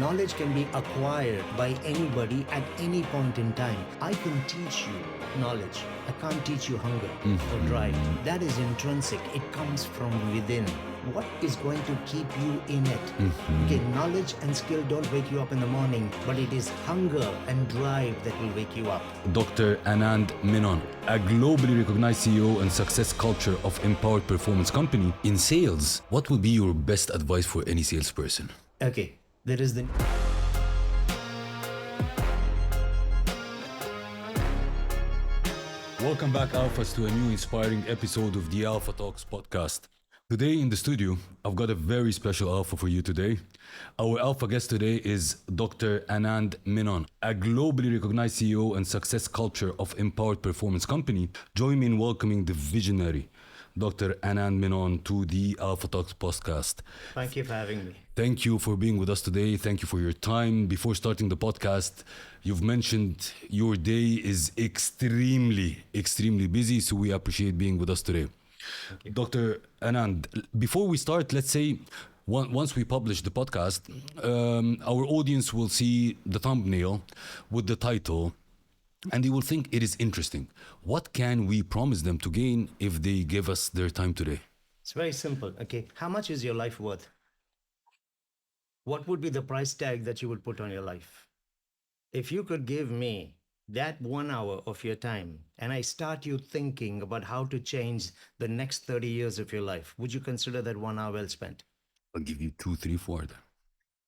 knowledge can be acquired by anybody at any point in time. I can teach you knowledge. I can't teach you hunger or drive. That is intrinsic. It comes from within. What is going to keep you in it? Okay, knowledge and skill don't wake you up in the morning, but it is hunger and drive that will wake you up. Dr. Anand Menon, a globally recognized CEO and success culture of empowered performance company. In sales, what would be your best advice for any salesperson? Okay, there is the... Welcome back, Alphas, to a new inspiring episode of the Alpha Talks podcast. Today in the studio, I've got a very special Alpha for you today. Our Alpha guest today is Dr. Anand Menon, a globally recognized CEO and success culture of empowered performance company. Join me in welcoming the visionary, Dr. Anand Menon, to the Alpha Talks podcast. Thank you for having me. Thank you for being with us today. Thank you for your time. Before starting the podcast, you've mentioned your day is extremely busy, so we appreciate being with us today. Dr. Anand, before we start, let's say once we publish the podcast, our audience will see the thumbnail with the title and they will think it is interesting. What can we promise them to gain if they give us their time today? It's very simple. Okay, how much is your life worth? What would be the price tag that you would put on your life? If you could give me that 1 hour of your time and I start you thinking about how to change the next 30 years of your life, would you consider that 1 hour well spent? I'll give you 2, 3, 4.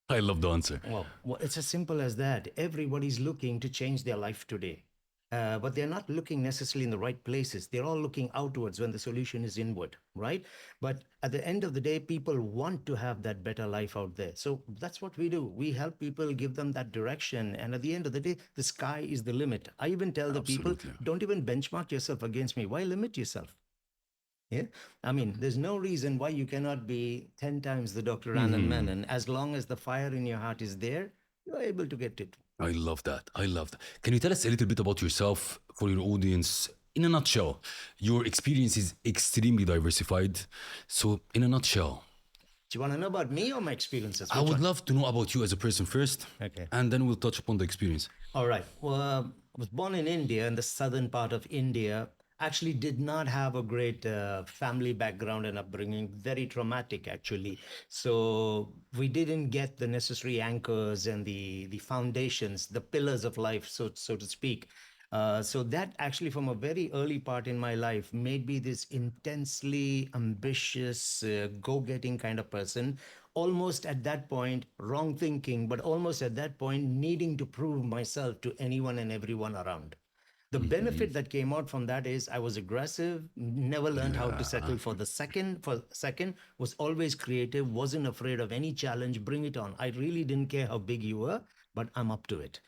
I love the answer. Well, it's as simple as that. Everybody's looking to change their life today. But they're not looking necessarily in the right places. They're all looking outwards when the solution is inward, right? But at the end of the day, people want to have that better life out there. So that's what we do. We help people, give them that direction. And at the end of the day, the sky is the limit. I even tell the people, don't even benchmark yourself against me. Why limit yourself? Yeah, I mean, there's no reason why you cannot be 10 times the Dr. Anand Menon. As long as the fire in your heart is there, you're able to get it. I love that. Can you tell us a little bit about yourself for your audience? In a nutshell, your experience is extremely diversified. So in a nutshell. Do you want to know about me or my experiences? I would love to know about you as a person first. Okay. And then we'll touch upon the experience. All right. Well, I was born in India, in the southern part of India. Actually did not have a great family background and upbringing, very traumatic actually. So we didn't get the necessary anchors and the foundations, the pillars of life, so to speak. So that actually from a very early part in my life made me this intensely ambitious, go-getting kind of person. Almost at that point, wrong thinking, but almost at that point needing to prove myself to anyone and everyone around. The benefit that came out from that is I was aggressive, never learned how to settle for second, was always creative, wasn't afraid of any challenge, bring it on. I really didn't care how big you were, but I'm up to it.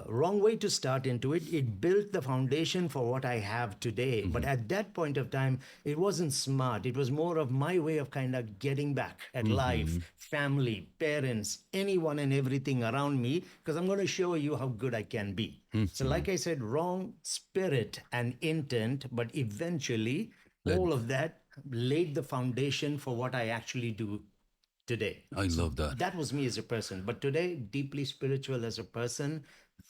Wrong way to start into it. It built the foundation for what I have today. But at that point of time, it wasn't smart. It was more of my way of kind of getting back at life, family, parents, anyone and everything around me, because I'm going to show you how good I can be. So like I said, wrong spirit and intent, but eventually all of that laid the foundation for what I actually do today. I love that. That was me as a person. But today, deeply spiritual as a person,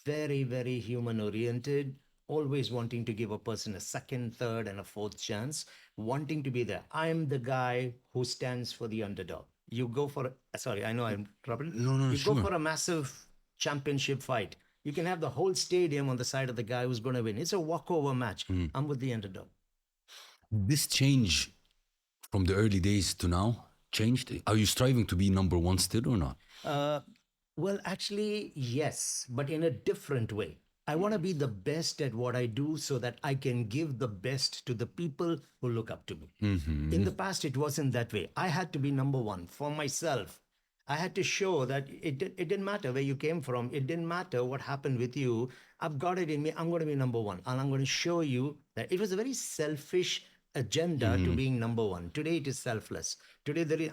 very human oriented, always wanting to give a person a second, third, and a fourth chance, wanting to be there. I'm the guy who stands for the underdog. You go for, sorry, I know I'm troubling. No, you go for a massive championship fight. You can have the whole stadium on the side of the guy who's going to win. It's a walkover match. I'm with the underdog. This change from the early days to now changed? Are you striving to be number one still or not? Well, actually, yes, but in a different way. I want to be the best at what I do so that I can give the best to the people who look up to me. In the past, it wasn't that way. I had to be number one for myself. I had to show that it didn't matter where you came from. It didn't matter what happened with you. I've got it in me. I'm going to be number one. And I'm going to show you that it was a very selfish agenda to being number one. Today, it is selfless. Today,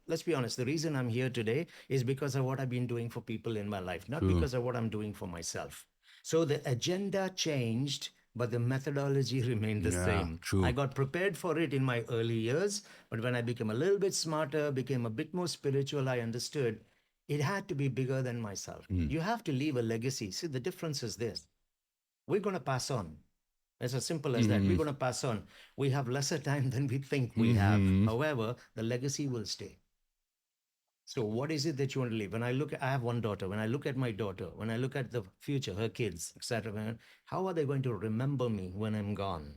let's be honest. The reason I'm here today is because of what I've been doing for people in my life, not because of what I'm doing for myself. So the agenda changed, but the methodology remained the same. True. I got prepared for it in my early years, but when I became a little bit smarter, became a bit more spiritual, I understood It had to be bigger than myself. You have to leave a legacy. See, the difference is this: we're going to pass on. It's as simple as that. We're going to pass on. We have lesser time than we think we have. However, the legacy will stay. So, what is it that you want to leave? When I look, I have one daughter. When I look at my daughter, when I look at the future, her kids, etc., how are they going to remember me when I'm gone?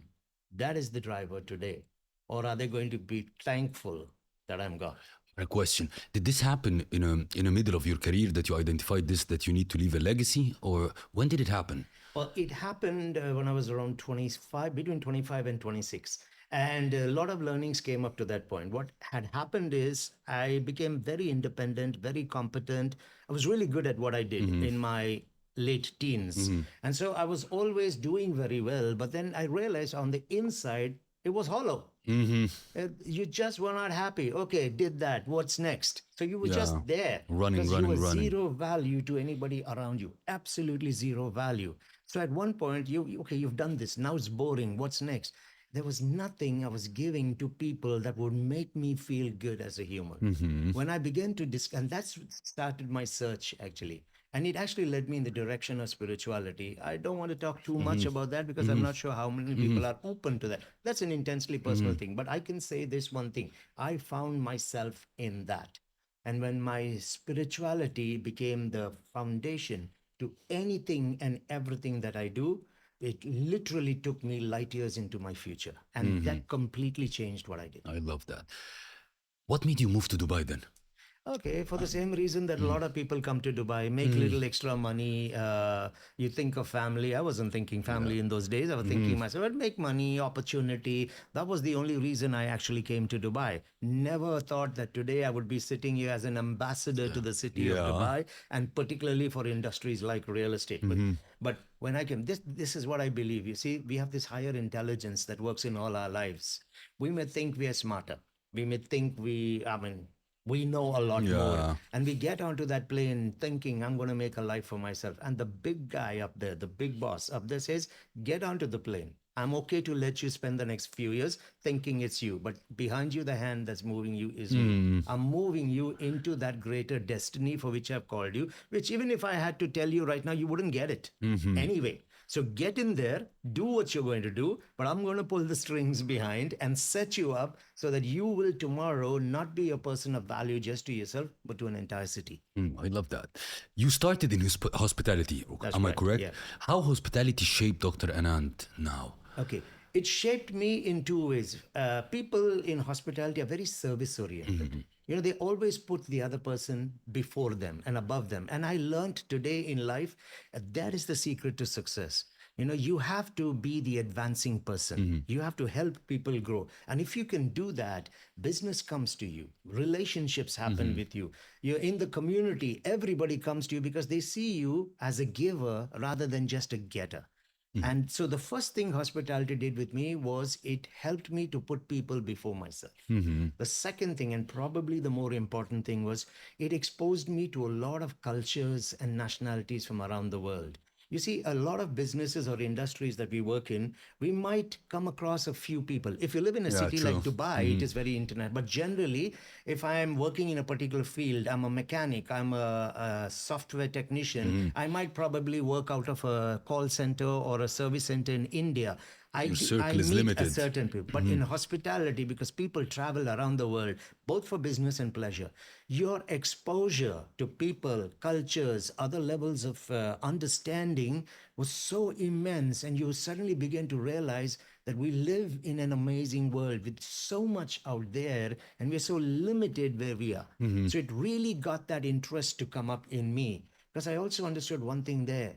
That is the driver today. Or are they going to be thankful that I'm gone? A question: did this happen in the middle of your career that you identified this that you need to leave a legacy, or when did it happen? Well, it happened when I was around 25, between 25 and 26. And a lot of learnings came up to that point. What had happened is I became very independent, very competent. I was really good at what I did in my late teens. And so I was always doing very well. But then I realized on the inside, it was hollow. You just were not happy. Okay, did that. What's next? So you were Yeah. just there. Running, because running, you were running. zero value to anybody around you. Absolutely zero value. So at one point, okay, you've done this. Now it's boring. What's next? There was nothing I was giving to people that would make me feel good as a human. When I began to and that's what started my search actually. And it actually led me in the direction of spirituality. I don't want to talk too much about that because I'm not sure how many people are open to that. That's an intensely personal thing. But I can say this one thing: I found myself in that. And when my spirituality became the foundation to anything and everything that I do, it literally took me light years into my future. And that completely changed what I did. I love that. What made you move to Dubai then? Okay, for the same reason that a lot of people come to Dubai, make little extra money. You think of family. I wasn't thinking family in those days. I was thinking myself, I'd make money, opportunity. That was the only reason I actually came to Dubai. Never thought that today I would be sitting here as an ambassador to the city of Yeah. Dubai, and particularly for industries like real estate. But when I came, this is what I believe. You see, we have this higher intelligence that works in all our lives. We may think we are smarter. We may think we know a lot more. Yeah. And we get onto that plane thinking, I'm going to make a life for myself. And the big guy up there, the big boss up there says, get onto the plane. I'm okay to let you spend the next few years thinking it's you, but behind you, the hand that's moving you is me. I'm moving you into that greater destiny for which I've called you, which even if I had to tell you right now, you wouldn't get it anyway. So get in there, do what you're going to do, but I'm going to pull the strings behind and set you up so that you will tomorrow not be a person of value just to yourself, but to an entire city. I love that. You started in hospitality. That's Am I correct, correct? yeah. How hospitality shaped Dr. Anand now? Okay. It shaped me in two ways. People in hospitality are very service oriented. You know, they always put the other person before them and above them. And I learned today in life that is the secret to success. You know, you have to be the advancing person. You have to help people grow. And if you can do that, business comes to you, relationships happen with you. You're in the community, everybody comes to you because they see you as a giver rather than just a getter. And so the first thing hospitality did with me was it helped me to put people before myself. The second thing, and probably the more important thing, was it exposed me to a lot of cultures and nationalities from around the world. You see, a lot of businesses or industries that we work in, we might come across a few people. If you live in a city like Dubai, it is very internet. But generally, if I am working in a particular field, I'm a mechanic, I'm a software technician, I might probably work out of a call center or a service center in India. I circle is meet a limited. certain people. But in hospitality, because people travel around the world, both for business and pleasure, your exposure to people, cultures, other levels of understanding was so immense. And you suddenly begin to realize that we live in an amazing world with so much out there, and we're so limited where we are. So it really got that interest to come up in me. Because I also understood one thing there: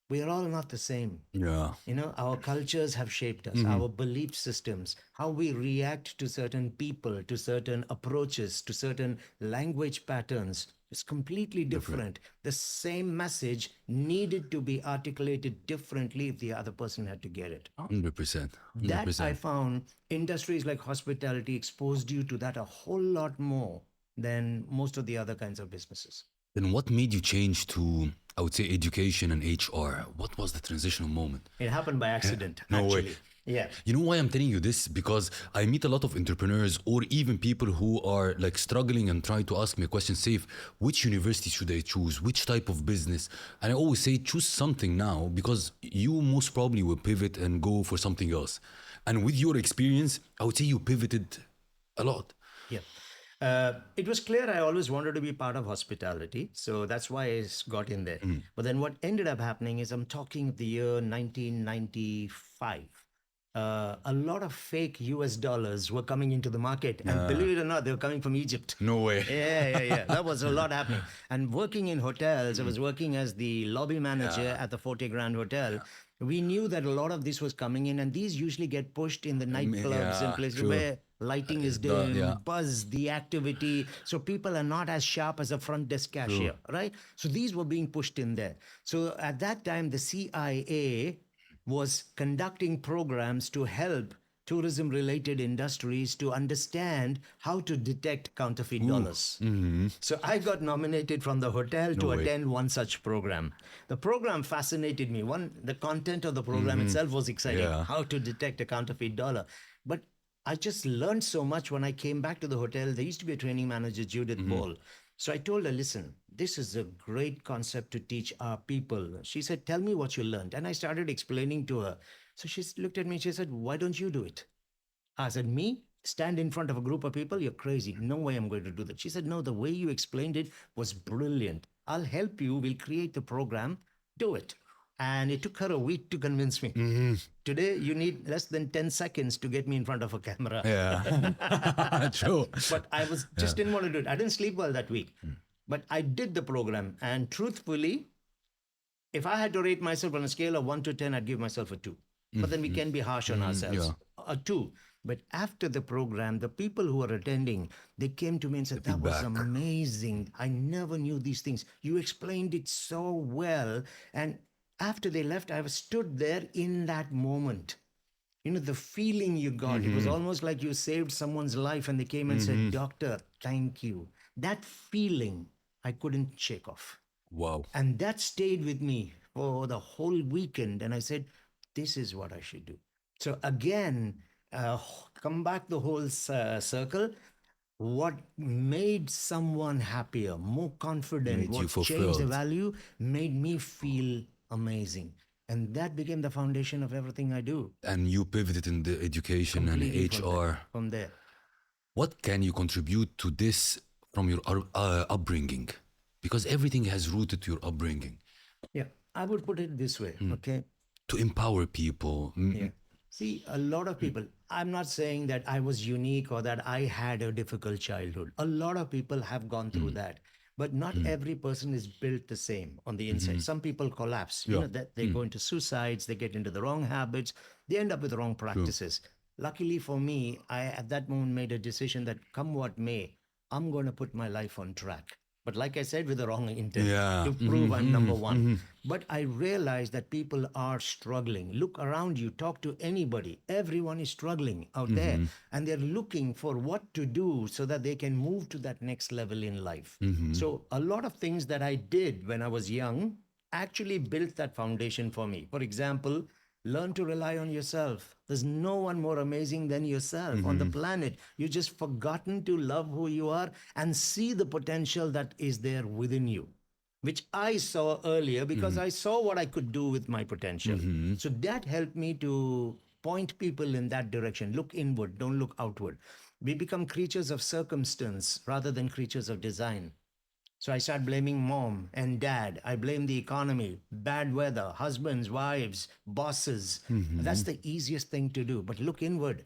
we are all not the same. Yeah. You know, our cultures have shaped us, our belief systems, how we react to certain people, to certain approaches, to certain language patterns is completely different. The same message needed to be articulated differently if the other person had to get it. 100%. That 100%. I found industries like hospitality exposed you to that a whole lot more than most of the other kinds of businesses. Then what made you change to, I would say, education and HR? What was the transitional moment? It happened by accident, No way. actually. Yeah. You know why I'm telling you this? Because I meet a lot of entrepreneurs or even people who are like struggling and try to ask me a question, safe, which university should I choose? Which type of business? And I always say, choose something now because you most probably will pivot and go for something else. And with your experience, I would say you pivoted a lot. Yeah. It was clear I always wanted to be part of hospitality. So that's why got in there. But then what ended up happening is I'm talking of the year 1995. A lot of fake US dollars were coming into the market. And believe it or not, they were coming from Egypt. No way. Yeah. That was a lot happening. And working in hotels, I was working as the lobby manager at the Forte Grand Hotel. We knew that a lot of this was coming in, and these usually get pushed in the nightclubs and Yeah, places true. where lighting is Yeah. dim, buzz, the activity. So people are not as sharp as a front desk cashier, right? So these were being pushed in there. So at that time, the CIA was conducting programs to help tourism related industries to understand how to detect counterfeit dollars. So I got nominated from the hotel to way. attend one such program. The program fascinated me. The content of the program itself was exciting. Yeah. How to detect a counterfeit dollar. But I just learned so much when I came back to the hotel. There used to be a training manager, Judith Ball. So I told her, listen, this is a great concept to teach our people. She said, tell me what you learned. And I started explaining to her. So she looked at me and she said, why don't you do it? I said, me? Stand in front of a group of people? You're crazy. No way I'm going to do that. She said, no, the way you explained it was brilliant. I'll help you. We'll create the program. Do it. And it took her a week to convince me. Today, you need less than 10 seconds to get me in front of a camera. Yeah. True. But I was just didn't want to do it. I didn't sleep well that week. But I did the program. And truthfully, if I had to rate myself on a scale of 1 to 10, I'd give myself a 2. But then we can be harsh on ourselves. A 2. But after the program, the people who were attending, they came to me and said, that was feedback. amazing. I never knew these things. You explained it so well. And after they left, I was stood there in that moment. You know, the feeling you got, it was almost like you saved someone's life and they came and said, Doctor, thank you. That feeling I couldn't shake off. Wow. And that stayed with me for the whole weekend. And I said, this is what I should do. So again, come back the whole circle. What made someone happier, more confident, Made you what changed the fulfilled. value, made me feel amazing. And that became the foundation of everything I do. And you pivoted in the education and Completely HR. from there. What can you contribute to this from your upbringing? Because everything has rooted to your upbringing. Yeah, I would put it this way, okay? To empower people. Yeah. See, a lot of people, I'm not saying that I was unique or that I had a difficult childhood. A lot of people have gone through that. But not every person is built the same on the inside. Some people collapse. You know, that they go into suicides, they get into the wrong habits, they end up with the wrong practices. Luckily for me, I at that moment made a decision that come what may, I'm going to put my life on track. But like I said, with the wrong intent Yeah. to prove I'm number one. But I realize that people are struggling. Look around you, talk to anybody. Everyone is struggling out there. And they're looking for what to do so that they can move to that next level in life. So a lot of things that I did when I was young actually built that foundation for me. For example, learn to rely on yourself. There's no one more amazing than yourself on the planet. You just forgotten to love who you are and see the potential that is there within you, which I saw earlier because I saw what I could do with my potential. So that helped me to point people in that direction. Look inward, don't look outward. We become creatures of circumstance rather than creatures of design. So I start blaming mom and dad. I blame the economy, bad weather, husbands, wives, bosses. That's the easiest thing to do. But look inward.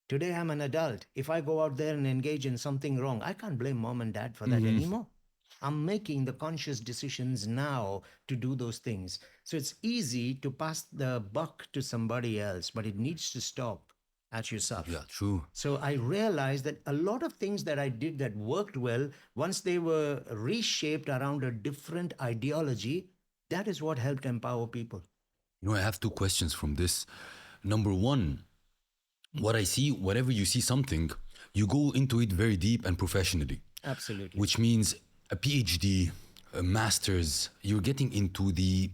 Today I'm an adult. If I go out there and engage in something wrong, I can't blame mom and dad for that anymore. I'm making the conscious decisions now to do those things. So it's easy to pass the buck to somebody else, but it needs to stop at yourself. Yeah, true. So I realized that a lot of things that I did that worked well, once they were reshaped around a different ideology, that is what helped empower people. You know, I have two questions from this. Number one, what I see, whenever you see something, you go into it very deep and professionally, Absolutely. which means a PhD, a master's, you're getting into the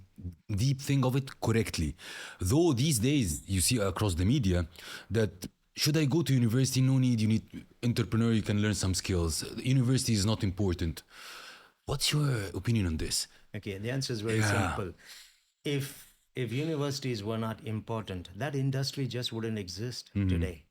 deep thing of it correctly. Though these days you see across the media that should I go to university? No need. You need entrepreneur. You can learn some skills. University is not important. What's your opinion on this? Okay, the answer is very Yeah. simple. If universities were not important, that industry just wouldn't exist today.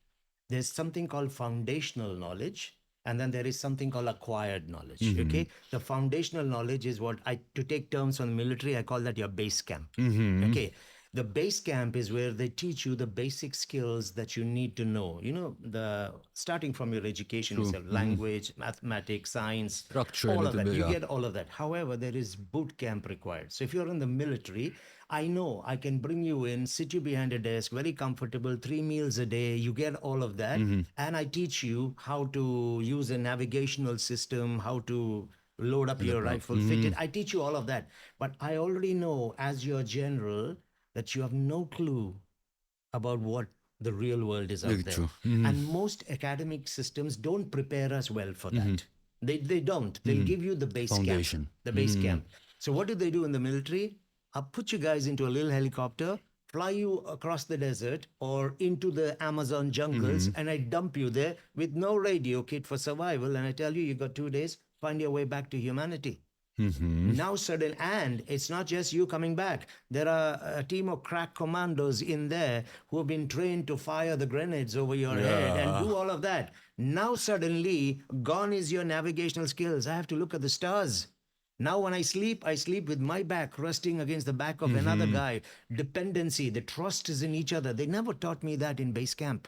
There's something called foundational knowledge, and then there is something called acquired knowledge. Okay, the foundational knowledge is what I, to take terms from the military, I call that your base camp. Okay, the base camp is where they teach you the basic skills that you need to know. You know, the starting from your education True. itself, language, mathematics, science, Structure a all of little that. bit. You Yeah. get all of that. However, there is boot camp required. So if you're in the military, I know I can bring you in, sit you behind a desk, very comfortable, 3 meals a day. You get all of that. And I teach you how to use a navigational system, how to load up your rifle, fit it. I teach you all of that. But I already know as your general that you have no clue about what the real world is Very out there. true. And most academic systems don't prepare us well for that. They don't. They'll give you the base camp. Foundation. The base camp. So what do they do in the military? I'll put you guys into a little helicopter, fly you across the desert or into the Amazon jungles, and I dump you there with no radio kit for survival. And I tell you, you got 2 days, find your way back to humanity. Now sudden, and it's not just you coming back. There are a team of crack commandos in there who have been trained to fire the grenades over your head and do all of that. Now suddenly gone is your navigational skills. I have to look at the stars. Now when I sleep with my back resting against the back of another guy. Dependency, the trust is in each other. They never taught me that in base camp.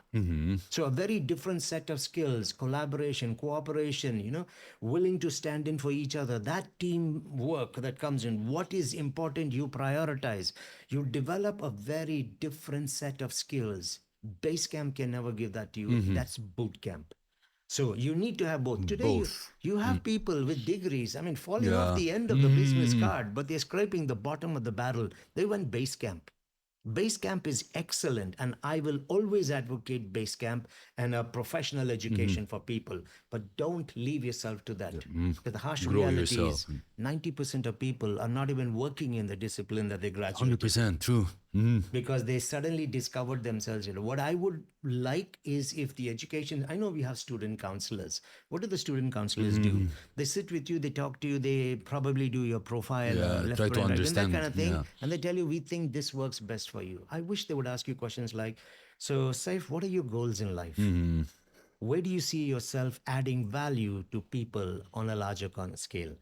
So a very different set of skills, collaboration, cooperation, willing to stand in for each other. That teamwork that comes in, what is important, you prioritize. You develop a very different set of skills. Base camp can never give that to you. That's boot camp. So you need to have both. Today, Both. you have people with degrees, I mean, falling off Yeah. the end of the business card, but they're scraping the bottom of the barrel. They went base camp. Base camp is excellent, and I will always advocate base camp and a professional education for people. But don't leave yourself to that. Because the harsh Grow reality yourself. is 90% of people are not even working in the discipline that they graduated 100% true. because they suddenly discovered themselves. What I would like is if the education, I know we have student counselors. What do the student counselors do? They sit with you, they talk to you, they probably do your profile, Yeah, left, try to brain, right, and that understand, kind of thing. yeah. And they tell you, we think this works best for you. I wish they would ask you questions like, so Saif, what are your goals in life? Where do you see yourself adding value to people on a larger scale?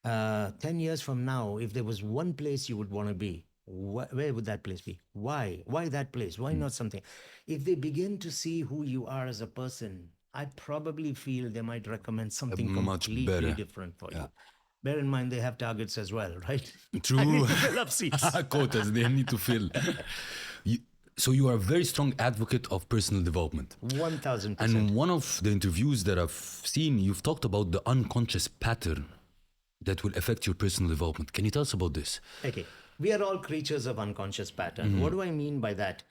10 years from now, if there was one place you would want to be, where would that place be? Why? Why that place? Why not something? If they begin to see who you are as a person, I probably feel they might recommend something Much completely better. different for you. Bear in mind, they have targets as well, right? True. I need to fill up seats. Quotas they need to fill. So you are a very strong advocate of personal development. 1000%. And one of the interviews that I've seen, you've talked about the unconscious pattern that will affect your personal development. Can you tell us about this? Okay. We are all creatures of unconscious pattern. What do I mean by that?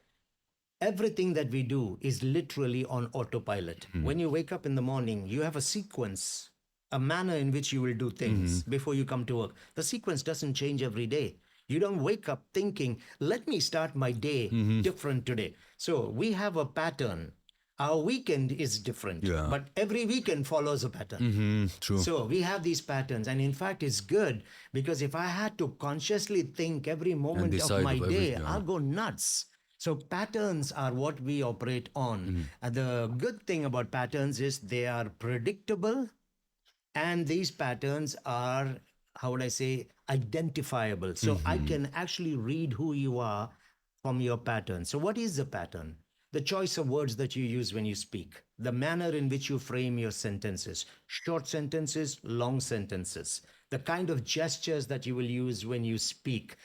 Everything that we do is literally on autopilot. When you wake up in the morning, you have a sequence, a manner in which you will do things before you come to work. The sequence doesn't change every day. You don't wake up thinking, let me start my day different today. So we have a pattern. Our weekend is different, but every weekend follows a pattern. True. So we have these patterns. And in fact, it's good because if I had to consciously think every moment of decide my of day, everything, I'll go nuts. So patterns are what we operate on. And the good thing about patterns is they are predictable, and these patterns are, how would I say, identifiable. So I can actually read who you are from your pattern. So what is the pattern? The choice of words that you use when you speak, the manner in which you frame your sentences, short sentences, long sentences, the kind of gestures that you will use when you speak,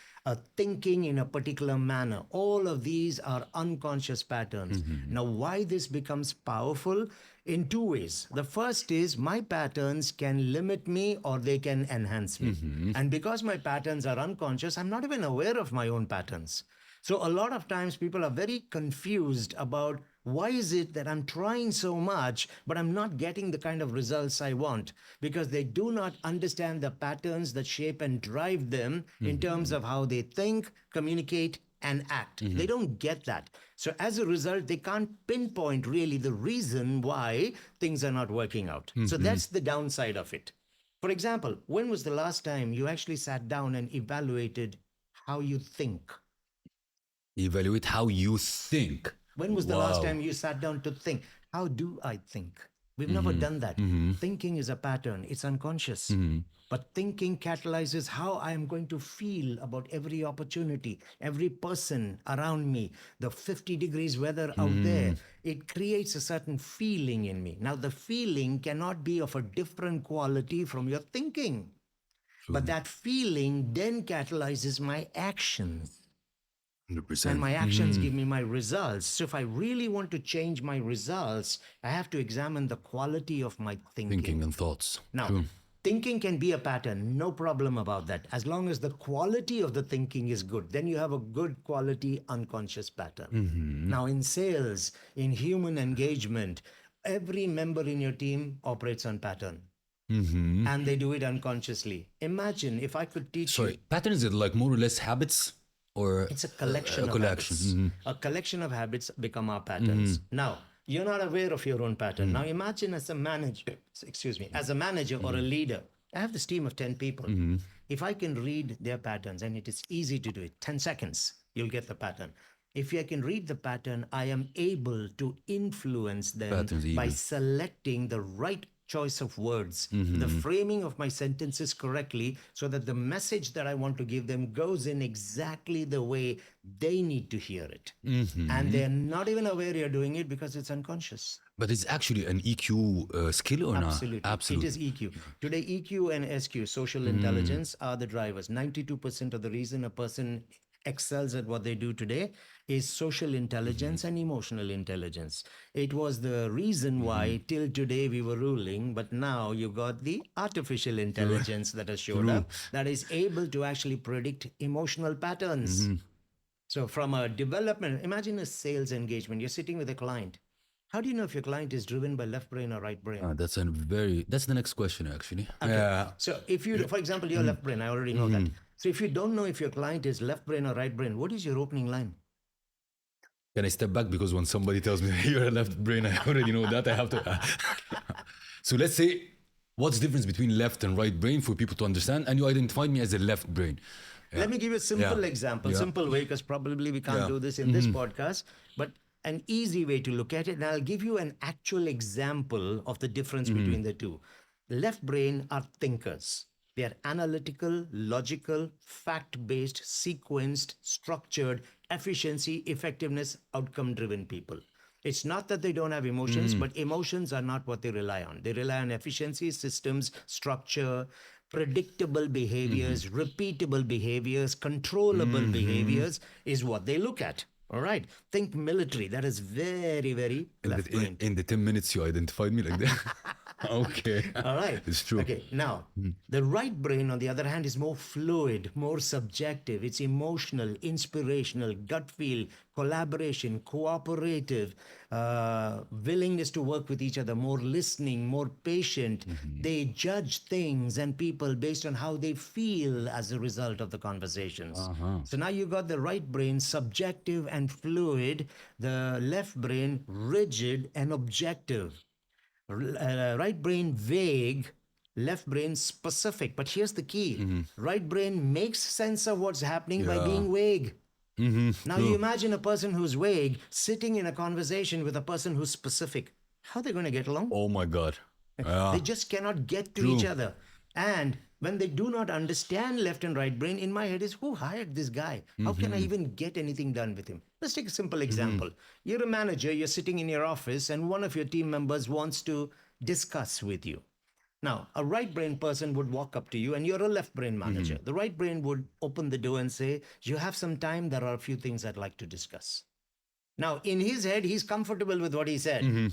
thinking in a particular manner. All of these are unconscious patterns. Now, why this becomes powerful? In two ways. The first is my patterns can limit me or they can enhance me. And because my patterns are unconscious, I'm not even aware of my own patterns. So a lot of times people are very confused about Why is it that I'm trying so much, but I'm not getting the kind of results I want? Because they do not understand the patterns that shape and drive them in terms of how they think, communicate, and act. They don't get that. So as a result, they can't pinpoint really the reason why things are not working out. So that's the downside of it. For example, when was the last time you actually sat down and evaluated how you think? Evaluate how you think. When was the last Wow. time you sat down to think, how do I think? We've never done that. Thinking is a pattern, it's unconscious. But thinking catalyzes how I am going to feel about every opportunity, every person around me, the 50 degrees weather out there. It creates a certain feeling in me. Now, the feeling cannot be of a different quality from your thinking. But that feeling then catalyzes my actions. And 100%. my actions give me my results. So if I really want to change my results, I have to examine the quality of my thinking. Thinking and thoughts. Now, True. thinking can be a pattern, no problem about that. As long as the quality of the thinking is good, then you have a good quality unconscious pattern. Now, in sales, in human engagement, every member in your team operates on pattern. And they do it unconsciously. Imagine if I could teach you. Sorry, patterns are like more or less habits or It's a collection a of collection. habits. A collection of habits become our patterns. Now, you're not aware of your own pattern. Now, imagine as a manager, excuse me, as a manager or a leader, I have this team of 10 people. If I can read their patterns, and it is easy to do it, 10 seconds, you'll get the pattern. If I can read the pattern, I am able to influence them Patterns by even. selecting the right choice of words, the framing of my sentences correctly, so that the message that I want to give them goes in exactly the way they need to hear it. And they're not even aware you're doing it because it's unconscious. But it's actually an EQ skill or not? Absolutely. Absolutely. It is EQ. Today, EQ and SQ, social intelligence, are the drivers. 92% of the reason a person excels at what they do today is social intelligence and emotional intelligence. It was the reason why till today we were ruling, but now you got the artificial intelligence that has showed up that is able to actually predict emotional patterns. So from a development, imagine a sales engagement. You're sitting with a client. How do you know if your client is driven by left brain or right brain? That's the next question actually. Yeah. So if you, for example, you're left brain, I already know that. So if you don't know if your client is left brain or right brain, what is your opening line? Can I step back because when somebody tells me you're a left brain, I already know that I have to. So let's say, what's the difference between left and right brain for people to understand? And you identified me as a left brain. Let me give you a simple Yeah. example, Yeah. simple way, because probably we can't Yeah. do this in this podcast, but an easy way to look at it. And I'll give you an actual example of the difference between the two. Left brain are thinkers. They are analytical, logical, fact-based, sequenced, structured, efficiency, effectiveness, outcome-driven people. It's not that they don't have emotions, but emotions are not what they rely on. They rely on efficiency, systems, structure, predictable behaviors, repeatable behaviors, controllable behaviors is what they look at. All right. Think military. That is very, very left brain. In the 10 minutes you identified me like that. Okay. All right. It's true. Okay. Now, the right brain, on the other hand, is more fluid, more subjective. It's emotional, inspirational, gut feel, collaboration, cooperative, willingness to work with each other, more listening, more patient. They judge things and people based on how they feel as a result of the conversations. So now you got the right brain, subjective and fluid, the left brain, rigid and objective. Right brain vague, left brain specific. But here's the key: right brain makes sense of what's happening by being vague. Now you imagine a person who's vague sitting in a conversation with a person who's specific. How are they going to get along? Oh my God. They just cannot get to each other. And when they do not understand left and right brain, in my head is, who hired this guy? How can I even get anything done with him? Let's take a simple example. You're a manager, you're sitting in your office, and one of your team members wants to discuss with you. Now, a right brain person would walk up to you, and you're a left brain manager. The right brain would open the door and say, you have some time, there are a few things I'd like to discuss. Now, in his head, he's comfortable with what he said.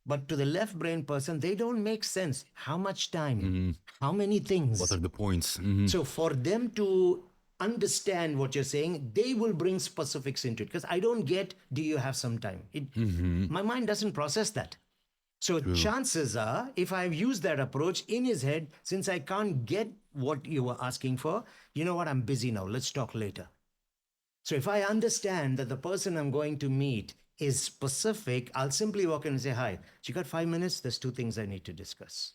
But to the left brain person, they don't make sense. How much time? How many things? What are the points? So for them to understand what you're saying, they will bring specifics into it. Because I don't get, do you have some time? My mind doesn't process that. So chances are, if I've used that approach in his head, since I can't get what you were asking for, you know what, I'm busy now. Let's talk later. So if I understand that the person I'm going to meet is specific, I'll simply walk in and say, hi, you got 5 minutes? There's two things I need to discuss.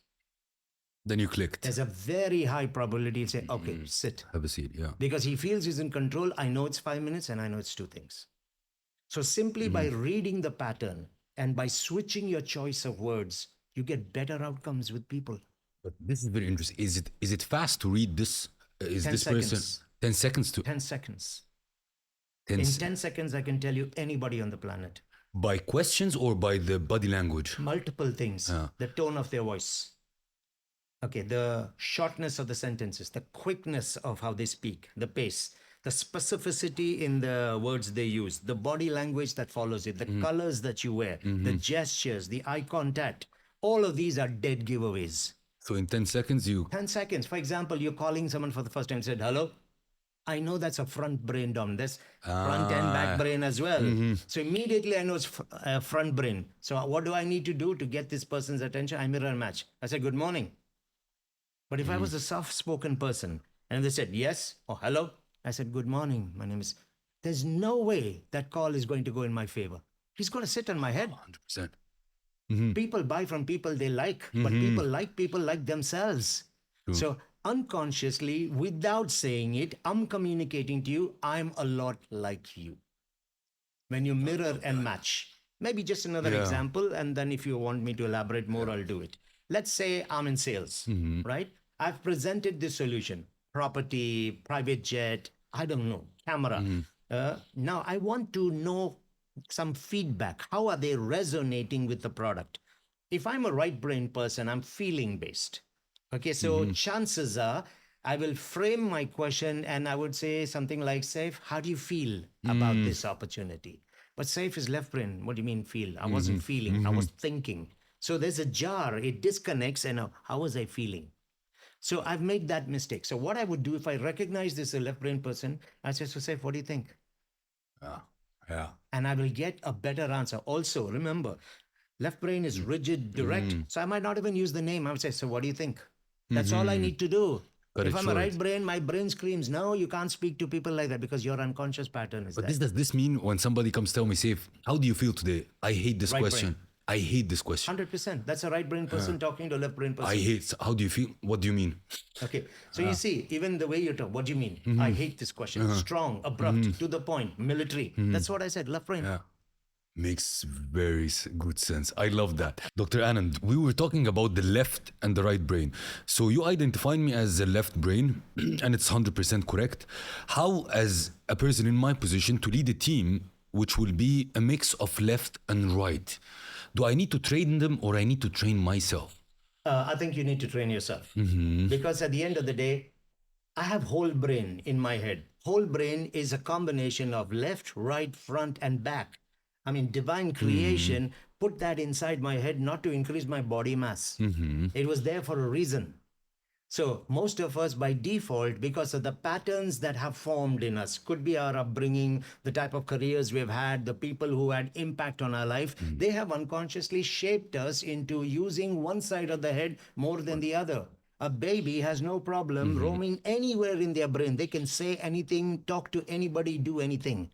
Then you clicked. There's a very high probability he'll say, okay, sit. Have a seat. Yeah. Because he feels he's in control. I know it's 5 minutes and I know it's two things. So simply by reading the pattern and by switching your choice of words, you get better outcomes with people. But this is very interesting. Is it fast to read this? Is 10 this person seconds. 10 seconds to 10 seconds. 10 In 10 seconds, I can tell you anybody on the planet. by questions or by the body language? Multiple things. The tone of their voice. Okay, the shortness of the sentences, the quickness of how they speak, the pace, the specificity in the words they use, the body language that follows it, the colors that you wear, the gestures, the eye contact. All of these are dead giveaways. So in 10 seconds you 10 seconds. For example, you're calling someone for the first time and said, hello. I know that's a front brain dom. There's front and back brain as well. So immediately I know it's front brain. So what do I need to do to get this person's attention? I mirror match. I said, good morning. But if I was a soft-spoken person and they said yes or hello, I said, good morning, my name is... There's no way that call is going to go in my favor. He's going to sit on my head. 100%. People buy from people they like, but people like themselves. So unconsciously, without saying it, I'm communicating to you, I'm a lot like you. When you mirror and match. Maybe just another example, and then if you want me to elaborate more, I'll do it. Let's say I'm in sales, right? I've presented this solution, property, private jet, I don't know, camera. Now I want to know some feedback. How are they resonating with the product? If I'm a right brain person, I'm feeling based. Okay, so chances are I will frame my question and I would say something like, Saif, how do you feel about this opportunity? But Saif is left brain. What do you mean feel? I wasn't feeling, I was thinking. So there's a jar, it disconnects, and how was I feeling? So I've made that mistake. So what I would do if I recognize this as a left brain person, I say, so Saif, what do you think? Yeah. And I will get a better answer. Also, remember, left brain is rigid, direct. So I might not even use the name. I would say, so what do you think? That's all I need to do. Got If it I'm a short. right brain, my brain screams, no, you can't speak to people like that because your unconscious pattern is But that. does this mean when somebody comes tell me, Safe, how do you feel today? I hate this Right question. I hate this question. 100%. That's a right brain person talking to a left brain person. I hate. How do you feel? What do you mean? Okay. So you see, even the way you talk, what do you mean? I hate this question. Strong, abrupt, to the point, military. That's what I said, left brain. Yeah. Makes very good sense. I love that. Dr. Anand, we were talking about the left and the right brain. So you identified me as a left brain, and it's 100% correct. How, as a person in my position, to lead a team which will be a mix of left and right? Do I need to train them or I need to train myself? I think you need to train yourself. Because at the end of the day, I have whole brain in my head. Whole brain is a combination of left, right, front, and back. I mean, divine creation put that inside my head not to increase my body mass. It was there for a reason. So most of us by default, because of the patterns that have formed in us, could be our upbringing, the type of careers we've had, the people who had impact on our life, they have unconsciously shaped us into using one side of the head more than the other. A baby has no problem roaming anywhere in their brain. They can say anything, talk to anybody, do anything.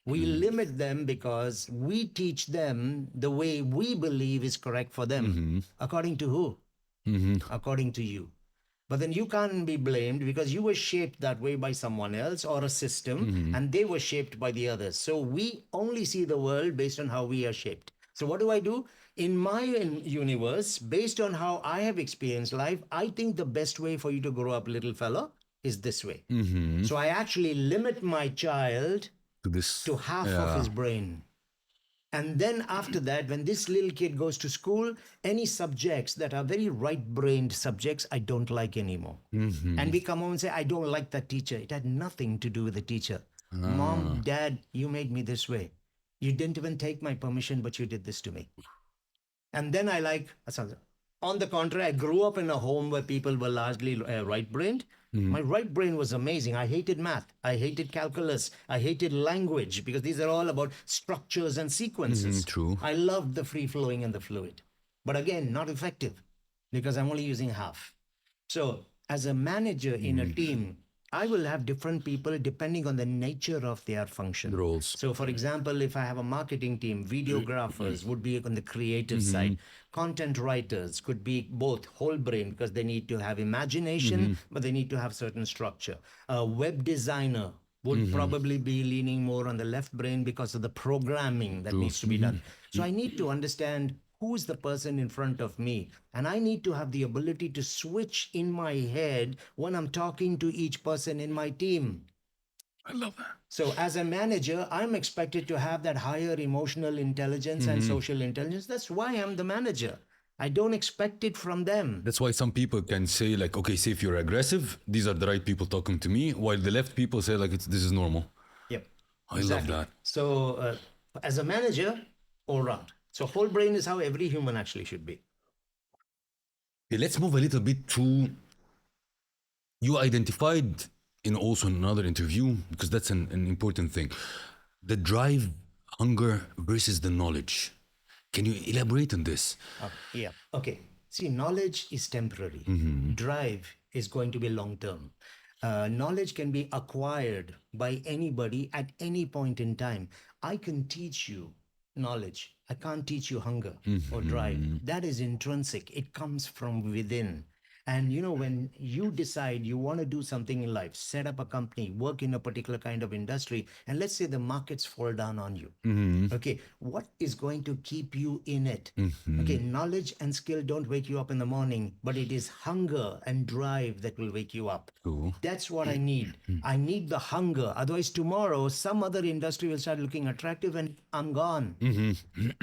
We limit them because we teach them the way we believe is correct for them. According to who? According to you. But then you can't be blamed because you were shaped that way by someone else or a system, and they were shaped by the others. So we only see the world based on how we are shaped. So what do? In my universe, based on how I have experienced life, I think the best way for you to grow up, little fella, is this way. So I actually limit my child to half of his brain. And then after that, when this little kid goes to school, any subjects that are very right-brained subjects, I don't like anymore. And we come home and say, I don't like that teacher. It had nothing to do with the teacher. Mom, Dad, you made me this way. You didn't even take my permission, but you did this to me. And then on the contrary, I grew up in a home where people were largely right-brained. My right brain was amazing. I hated math. I hated calculus. I hated language because these are all about structures and sequences. True. I loved the free flowing and the fluid. But again, not effective because I'm only using half. So, as a manager in a team, I will have different people depending on the nature of their function. The roles. So, for example, if I have a marketing team, videographers would be on the creative side. Content writers could be both whole brain because they need to have imagination, but they need to have certain structure. A web designer would probably be leaning more on the left brain because of the programming that needs to be done. So, I need to understand who's the person in front of me, and I need to have the ability to switch in my head when I'm talking to each person in my team. I love that. So as a manager, I'm expected to have that higher emotional intelligence and social intelligence. That's why I'm the manager. I don't expect it from them. That's why some people can say like, okay, say if you're aggressive, these are the right people talking to me, while the left people say like, this is normal. Yep. I love that. So as a manager, all round. So whole brain is how every human actually should be. Okay, let's move a little bit to, you identified in also another interview, because that's an important thing, the drive, hunger versus the knowledge. Can you elaborate on this? Yeah. Okay. See, knowledge is temporary. Drive is going to be long term. Knowledge can be acquired by anybody at any point in time. I can teach you knowledge. I can't teach you hunger or drive. That is intrinsic. It comes from within. And you know, when you decide you want to do something in life, set up a company, work in a particular kind of industry, and let's say the markets fall down on you. Okay, what is going to keep you in it? Okay, knowledge and skill don't wake you up in the morning, but it is hunger and drive that will wake you up. Cool. That's what I need. I need the hunger. Otherwise, tomorrow, some other industry will start looking attractive and I'm gone.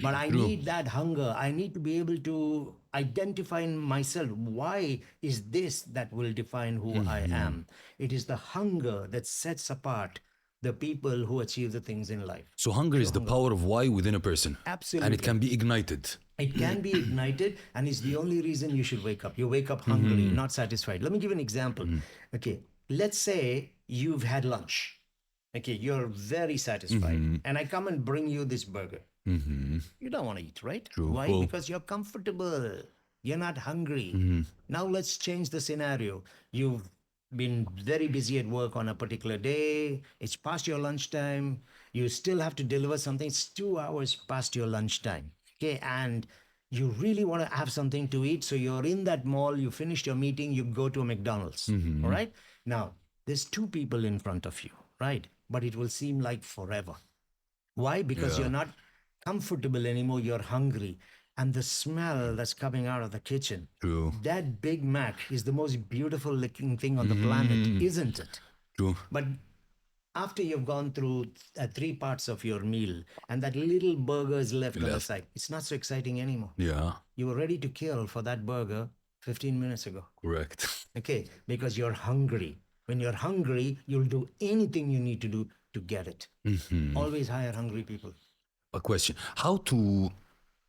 But I need that hunger. I need to be able to identify in myself why is this that will define who I am. It is the hunger that sets apart the people who achieve the things in life. So hunger is the power of why within a person. Absolutely. And it can be ignited. It can be ignited, and it's the only reason you should wake up. You wake up hungry, not satisfied. Let me give you an example. Okay, let's say you've had lunch. Okay, you're very satisfied, and I come and bring you this burger. You don't want to eat, right? True. Why? Well- Because you're comfortable. You're not hungry. Now let's change the scenario. You've been very busy at work on a particular day. It's past your lunchtime. You still have to deliver something. It's 2 hours past your lunchtime. Okay, and you really want to have something to eat. So you're in that mall. You finished your meeting. You go to a McDonald's. All right. Now there's two people in front of you, right? But it will seem like forever. Why? Because you're not comfortable anymore. You're hungry. And the smell that's coming out of the kitchen. True. That Big Mac is the most beautiful looking thing on the planet, isn't it? True. But after you've gone through 3 parts of your meal and that little burger is left on the side, it's not so exciting anymore. Yeah. You were ready to kill for that burger 15 minutes ago. Correct. Okay, because you're hungry. When you're hungry, you'll do anything you need to do to get it. Always hire hungry people. A question. How to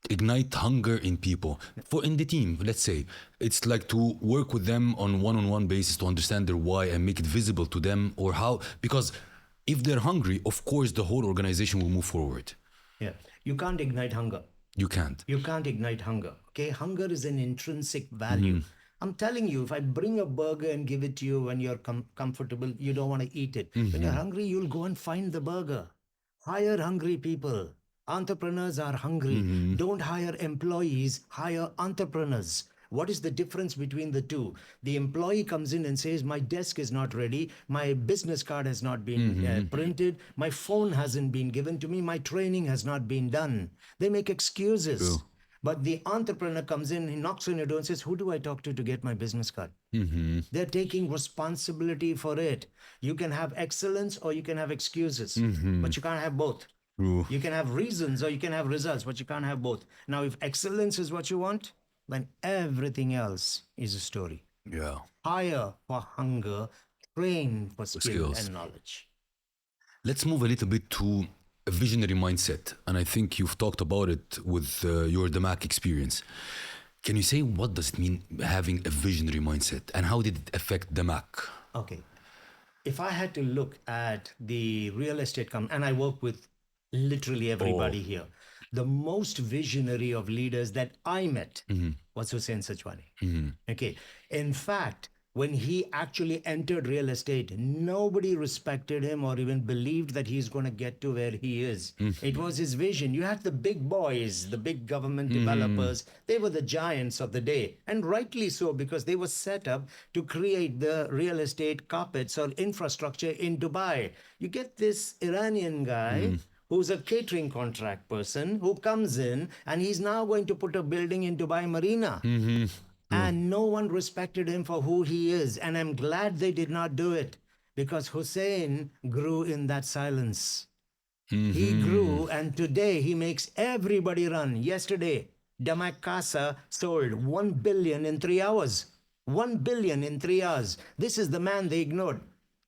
ignite hunger in people for in the team, let's say it's like to work with them on one-on-one basis to understand their why and make it visible to them, or how, because if they're hungry, of course the whole organization will move forward. Yeah, you can't ignite hunger. You can't. You can't ignite hunger. Okay, hunger is an intrinsic value. I'm telling you, if I bring a burger and give it to you when you're comfortable, you don't want to eat it. When you're hungry, you'll go and find the burger. Hire hungry people. Entrepreneurs are hungry. Don't hire employees, hire entrepreneurs. What is the difference between the two? The employee comes in and says, my desk is not ready, my business card has not been printed, my phone hasn't been given to me, my training has not been done. They make excuses. True. But the entrepreneur comes in, he knocks on your door and says, who do I talk to get my business card? They're taking responsibility for it. You can have excellence or you can have excuses, but you can't have both. True. You can have reasons or you can have results, but you can't have both. Now, if excellence is what you want, then everything else is a story. Yeah. Hire for hunger, train for skill skills. and knowledge. Let's move a little bit to a visionary mindset, and I think you've talked about it with your the Mac experience. Can you say what does it mean having a visionary mindset, and how did it affect the Mac? Okay. If I had to look at the real estate company, and I work with literally Oh. everybody here, the most visionary of leaders that I met was Hussein Sajwani. Okay. In fact, when he actually entered real estate, nobody respected him or even believed that he's going to get to where he is. It was his vision. You had the big boys, the big government developers. They were the giants of the day, and rightly so, because they were set up to create the real estate carpets or infrastructure in Dubai. You get this Iranian guy who's a catering contract person who comes in and he's now going to put a building in Dubai Marina. And no one respected him for who he is. And I'm glad they did not do it because Hussein grew in that silence. He grew, and today he makes everybody run. Yesterday, Damak Casa sold 1 billion in 3 hours. 1 billion in 3 hours. This is the man they ignored.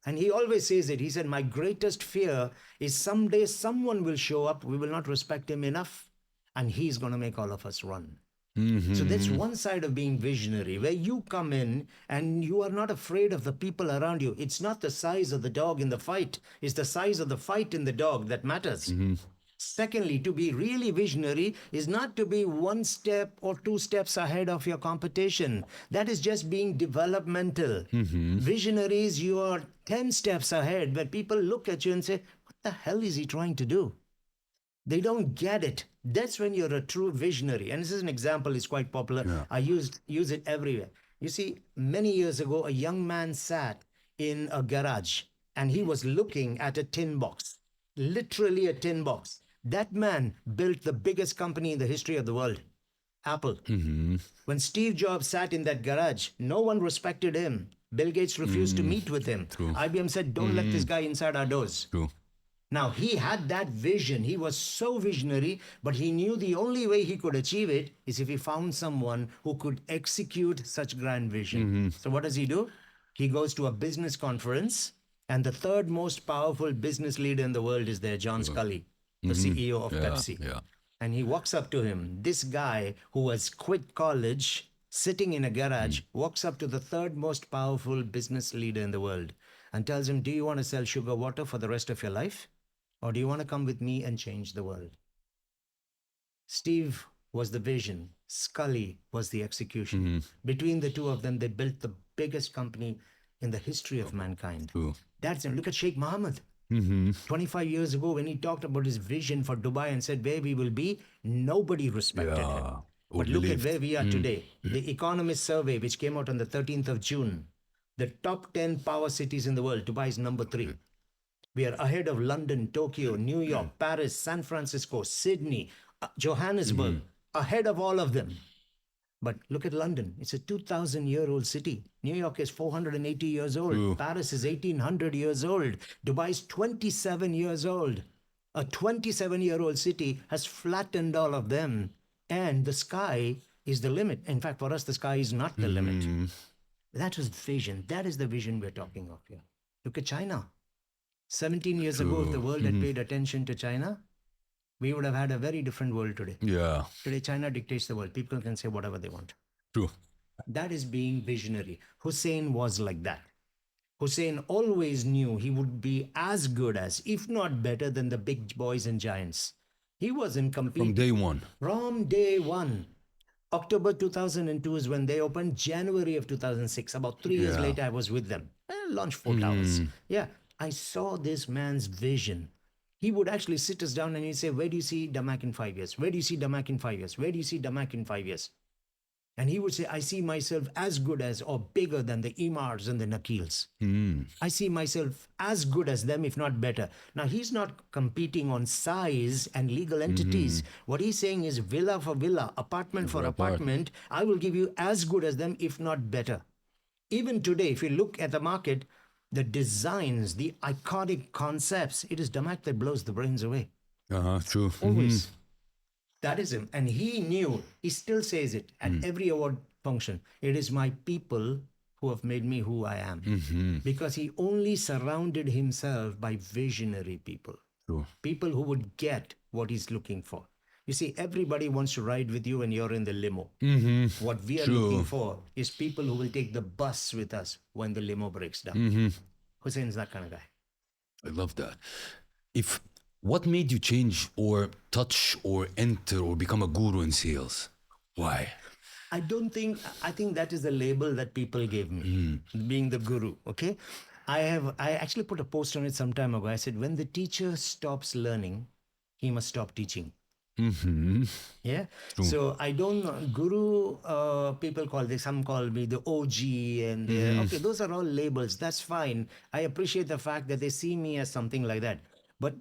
And he always says it. He said, my greatest fear is someday someone will show up, we will not respect him enough, and he's going to make all of us run. So that's one side of being visionary, where you come in and you are not afraid of the people around you. It's not the size of the dog in the fight, it's the size of the fight in the dog that matters. Secondly, to be really visionary is not to be 1 step or 2 steps ahead of your competition. That is just being developmental. Visionaries, you are 10 steps ahead, where people look at you and say, what the hell is he trying to do? They don't get it. That's when you're a true visionary. And this is an example, it's quite popular. Yeah. I use it everywhere. You see, many years ago, a young man sat in a garage and he was looking at a tin box, literally a tin box. That man built the biggest company in the history of the world, Apple. When Steve Jobs sat in that garage, no one respected him. Bill Gates refused to meet with him. IBM said, don't let this guy inside our doors. True. Now, he had that vision. He was so visionary, but he knew the only way he could achieve it is if he found someone who could execute such grand vision. So what does he do? He goes to a business conference, and the third most powerful business leader in the world is there, John Scully, the CEO of Pepsi. Yeah. And he walks up to him. This guy who has quit college, sitting in a garage, walks up to the third most powerful business leader in the world and tells him, do you want to sell sugar water for the rest of your life? Or do you want to come with me and change the world? Steve was the vision. Scully was the execution. Between the two of them, they built the biggest company in the history of mankind. True. That's it. Look at Sheikh Mohammed. 25 years ago, when he talked about his vision for Dubai and said where we will be, nobody respected him. Or But look at believed. where we are today. The Economist survey, which came out on the 13th of June, the top 10 power cities in the world, Dubai is number 3. We are ahead of London, Tokyo, New York, Paris, San Francisco, Sydney, Johannesburg, ahead of all of them. But look at London. It's a 2,000-year-old city. New York is 480 years old. True. Paris is 1,800 years old. Dubai is 27 years old. A 27-year-old city has flattened all of them. And the sky is the limit. In fact, for us, the sky is not the limit. That was vision. That is the vision we're talking of here. Look at China. 17 years ago, if the world had paid attention to China, we would have had a very different world today. Yeah. Today, China dictates the world. People can say whatever they want. True. That is being visionary. Hussein was like that. Hussein always knew he would be as good as, if not better than the big boys and giants. He wasn't competing. From day one. From day one. October 2002 is when they opened. January of 2006. About 3 years Yeah. later, I was with them. Launched 4 towers. Yeah. I saw this man's vision. He would actually sit us down and he'd say, where do you see Damak in 5 years? Where do you see Damak in 5 years? Where do you see Damak in 5 years? And he would say, I see myself as good as or bigger than the Imars and the Nakils. I see myself as good as them, if not better. Now, he's not competing on size and legal entities. What he's saying is villa for villa, apartment for apartment, I will give you as good as them, if not better. Even today, if you look at the market, the designs, the iconic concepts, it is Damak that blows the brains away. True. Always. That is him. And he knew, he still says it at every award function. It is my people who have made me who I am. Because he only surrounded himself by visionary people. True. People who would get what he's looking for. You see, everybody wants to ride with you when you're in the limo. What we are looking True. for is people who will take the bus with us when the limo breaks down. Hussein's that kind of guy. I love that. If what made you change or touch or enter or become a guru in sales? Why? I think that is the label that people gave me, being the guru. Okay. I actually put a post on it some time ago. I said, when the teacher stops learning, he must stop teaching. Yeah. True. So I don't know. Guru, people call this, some call me the OG, and okay, those are all labels. That's fine. I appreciate the fact that they see me as something like that. But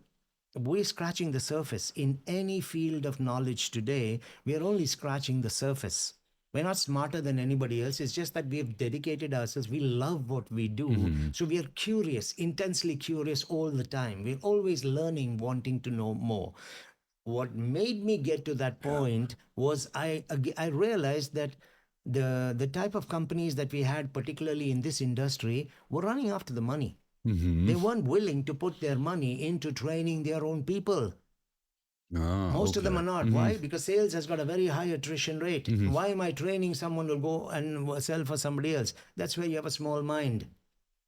we're scratching the surface. In any field of knowledge today, we are only scratching the surface. We're not smarter than anybody else. It's just that we have dedicated ourselves. We love what we do. So we are curious, intensely curious all the time. We're always learning, wanting to know more. What made me get to that point was I realized that the type of companies that we had, particularly in this industry, were running after the money. They weren't willing to put their money into training their own people. Ah, Most of them okay. are not. Why? Because sales has got a very high attrition rate. Why am I training someone to go and sell for somebody else? That's where you have a small mind.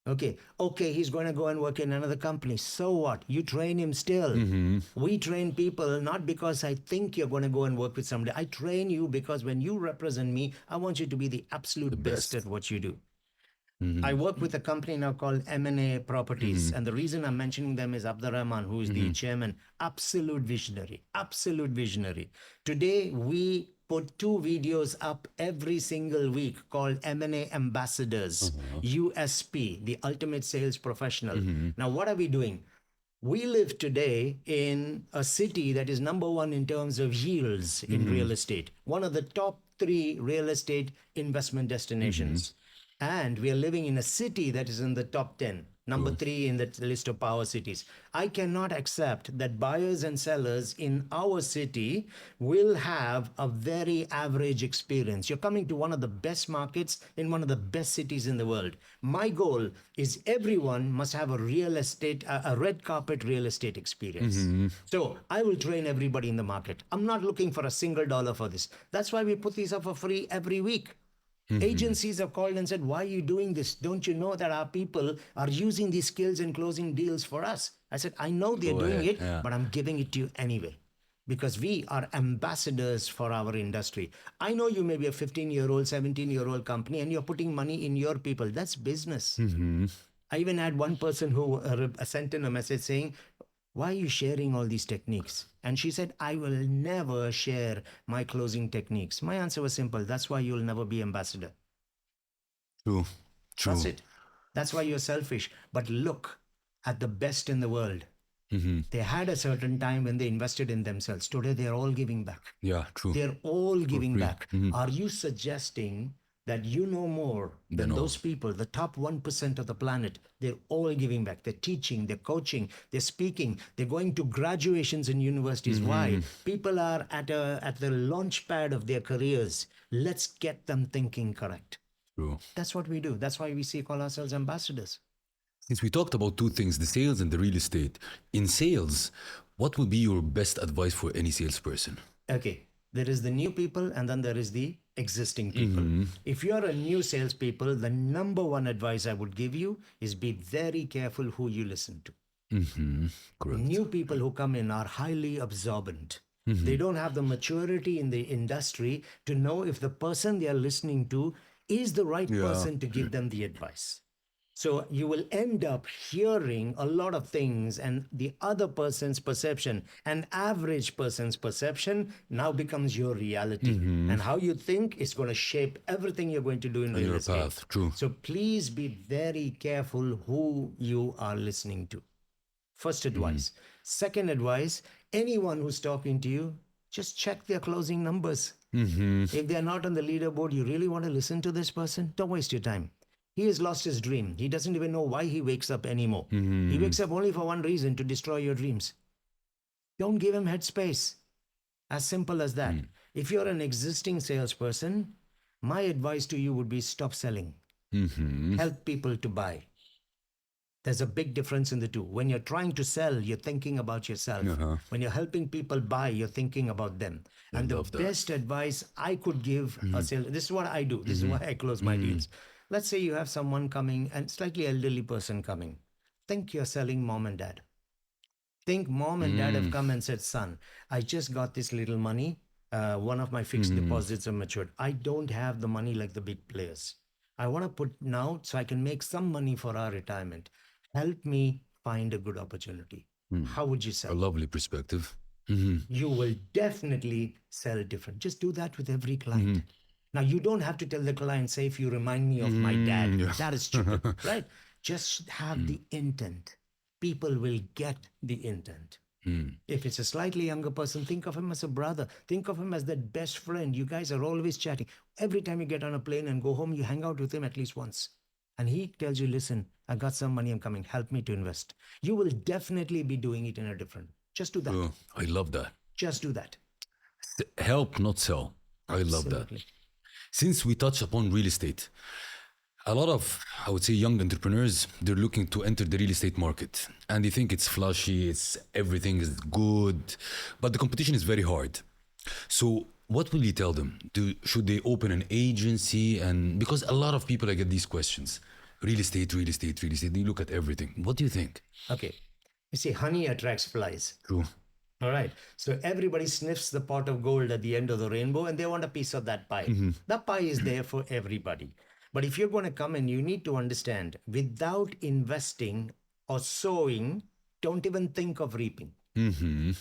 Okay, he's going to go and work in another company. So what? You train him still. We train people not because I think you're going to go and work with somebody. I train you because when you represent me, I want you to be the The absolute best best. at what you do. I work with a company now called M&A Properties, and the reason I'm mentioning them is Abdurrahman, who is the chairman. Absolute visionary, absolute visionary. Today, we put two videos up every single week called M&A Ambassadors, USP, the Ultimate Sales Professional. Now, what are we doing? We live today in a city that is number one in terms of yields in real estate, one of the top three real estate investment destinations. And we are living in a city that is in the top 10, number three in the list of power cities. I cannot accept that buyers and sellers in our city will have a very average experience. You're coming to one of the best markets in one of the best cities in the world. My goal is everyone must have a real estate, a red carpet real estate experience. So I will train everybody in the market. I'm not looking for a single dollar for this. That's why we put these up for free every week. Agencies have called and said, why are you doing this? Don't you know that our people are using these skills and closing deals for us? I said, I know they're Go doing ahead. it, Yeah. but I'm giving it to you anyway because we are ambassadors for our industry. I know you may be a 15-year-old, 17-year-old company and you're putting money in your people. That's business. I even had one person who sent in a message saying, why are you sharing all these techniques? And she said, I will never share my closing techniques. My answer was simple. That's why you'll never be ambassador. True. That's True. it. That's why you're selfish. But look at the best in the world. They had a certain time when they invested in themselves. Today, they're all giving back. Yeah, true. They're all giving free. back. Are you suggesting that you know more Then than all. those people, the top 1% of the planet? They're all giving back. They're teaching, they're coaching, they're speaking, they're going to graduations in universities. Why? People are at the launch pad of their careers. Let's get them thinking correct. True. That's what we do. That's why we call ourselves ambassadors. Since we talked about two things, the sales and the real estate. In sales, what would be your best advice for any salesperson? Okay, there is the new people and then there is the existing people. If you're a new salespeople, the number one advice I would give you is be very careful who you listen to. Correct. New people who come in are highly absorbent. They don't have the maturity in the industry to know if the person they are listening to is the right person to give them the advice. So you will end up hearing a lot of things, and the other person's perception, an average person's perception, now becomes your reality. And how you think is going to shape everything you're going to do in real your estate. path, true. So please be very careful who you are listening to. First advice. Second advice, anyone who's talking to you, just check their closing numbers. If they're not on the leaderboard, you really want to listen to this person? Don't waste your time. He has lost his dream. He doesn't even know why he wakes up anymore. He wakes up only for one reason, to destroy your dreams. Don't give him headspace. As simple as that. If you're an existing salesperson, my advice to you would be stop selling. Help people to buy. There's a big difference in the two. When you're trying to sell, you're thinking about yourself. Uh-huh. When you're helping people buy, you're thinking about them. I And the love that. best advice I could give a sale, this is what I do. This is Mm-hmm. why I close my Mm-hmm. deals. Let's say you have someone coming and slightly elderly person coming. Think you're selling mom and dad. Think mom and dad have Mm-hmm. come and said, son, I just got this little money. One of my fixed Mm-hmm. deposits are matured. I don't have the money like the big players. I want to put now so I can make some money for our retirement. Help me find a good opportunity. How would you A sell? lovely perspective. Mm-hmm. You will definitely sell different. Just do that with every Mm-hmm. client. Now, you don't have to tell the client, say, if you remind me of my dad, Mm-hmm. that is stupid, right? Just have the intent. People will get the intent. Yeah. If it's a slightly younger person, think of him as a brother. Think of him as that best friend. You guys are always chatting. Every time you get on a plane and go home, you hang out with him at least once. And he tells you, listen, I got some money, I'm coming. Help me to invest. You will definitely be doing it in a different. Just do that. Oh, I love that. Just do that. Help, not sell. I love that. Absolutely. Since we touch upon real estate, a lot of, I would say, young entrepreneurs, they're looking to enter the real estate market and they think it's flashy, it's everything is good, but the competition is very hard. So, what will you tell them? Should they open an agency? And because a lot of people, I get these questions, real estate, real estate, real estate. They look at everything. What do you think? Okay. You see, honey attracts flies. True. All right. So everybody sniffs the pot of gold at the end of the rainbow and they want a piece of that pie. That pie is there for everybody. But if you're going to come in, you need to understand without investing or sowing, don't even think of reaping.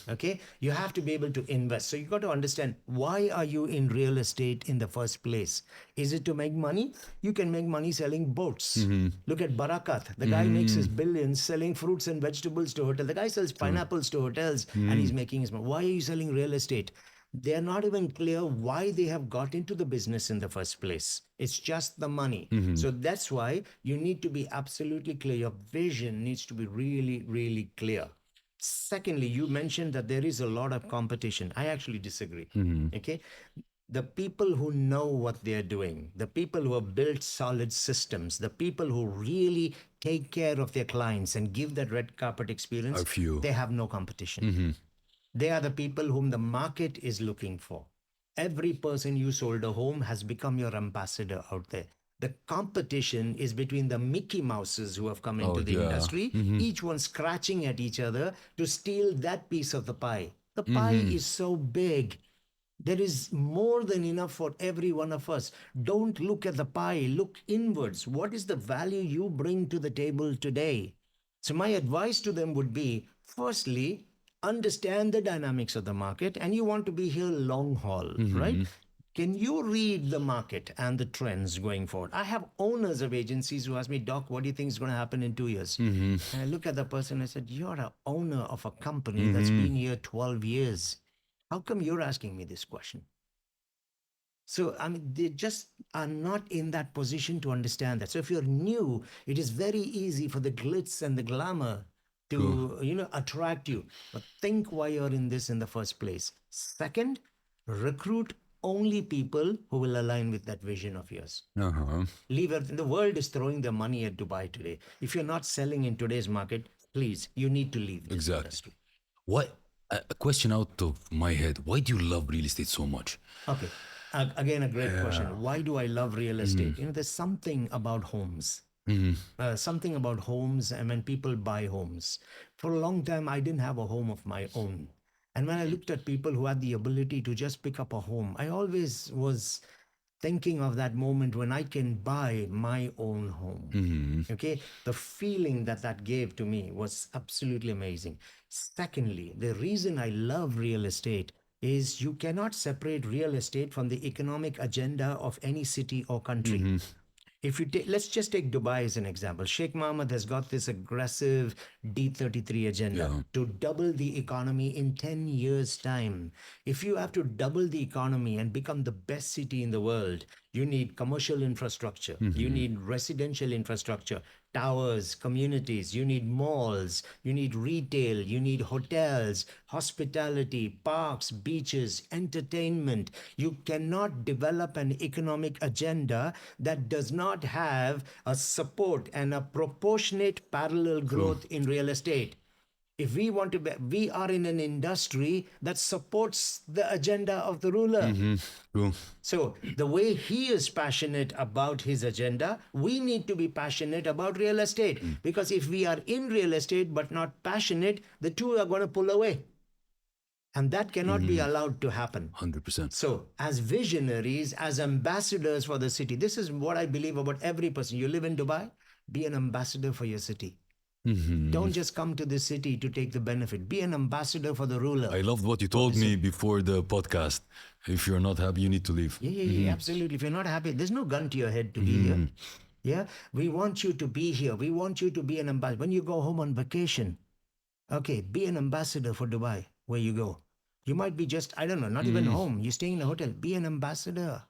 Okay, you have to be able to invest. So you got to understand, why are you in real estate in the first place? Is it to make money? You can make money selling boats. Look at Barakat. The guy makes his billions selling fruits and vegetables to hotels. The guy sells pineapples to hotels and he's making his money. Why are you selling real estate? They're not even clear why they have got into the business in the first place. It's just the money. So that's why you need to be absolutely clear. Your vision needs to be really, really clear. Secondly, you mentioned that there is a lot of competition. I actually disagree. Okay. The people who know what they're doing, the people who have built solid systems, the people who really take care of their clients and give that red carpet experience, A few. they have no competition. They are the people whom the market is looking for. Every person you sold a home has become your ambassador out there. The competition is between the Mickey Mouses who have come into Oh, the yeah. industry, each one scratching at each other to steal that piece of the pie. The pie is so big. There is more than enough for every one of us. Don't look at the pie, look inwards. What is the value you bring to the table today? So, my advice to them would be, firstly, understand the dynamics of the market, and you want to be here long haul, right? Can you read the market and the trends going forward? I have owners of agencies who ask me, Doc, what do you think is going to happen in 2 years? And I look at the person and I said, you're an owner of a company that's been here 12 years. How come you're asking me this question? So, I mean, they just are not in that position to understand that. So, if you're new, it is very easy for the glitz and the glamour to, attract you. But think why you're in this in the first place. Second, recruit only people who will align with that vision of yours. Uh-huh. Leave everything. The world is throwing their money at Dubai today. If you're not selling in today's market, please, you need to leave this Exactly. industry. What a question out of my head. Why do you love real estate so much? Okay. Again, a great question. Why do I love real estate? There's something about homes. Something about homes and when people buy homes. For a long time, I didn't have a home of my own. And when I looked at people who had the ability to just pick up a home, I always was thinking of that moment when I can buy my own home. Okay. The feeling that that gave to me was absolutely amazing. Secondly, the reason I love real estate is you cannot separate real estate from the economic agenda of any city or country. If you take, let's just take Dubai as an example. Sheikh Mohammed has got this aggressive D33 agenda to double the economy in 10 years' time. If you have to double the economy and become the best city in the world, You need commercial infrastructure. You need residential infrastructure, towers, communities. You need malls. You need retail. You need hotels, hospitality, parks, beaches, entertainment. You cannot develop an economic agenda that does not have a support and a proportionate parallel True. growth in real estate. If we want to be, we are in an industry that supports the agenda of the ruler. True. So the way he is passionate about his agenda, we need to be passionate about real estate. Because if we are in real estate but not passionate, the two are going to pull away. And that cannot be allowed to happen. 100%. So, as visionaries, as ambassadors for the city, this is what I believe about every person. You live in Dubai, be an ambassador for your city. Don't just come to this city to take the benefit. Be an ambassador for the ruler. I loved what you told me before the podcast. If you're not happy, you need to leave. Yeah, absolutely. If you're not happy, there's no gun to your head to be here. Yeah, we want you to be here. We want you to be an ambassador. When you go home on vacation, okay, be an ambassador for Dubai where you go. You might be just, I don't know, not even home. You're staying in a hotel. Be an ambassador.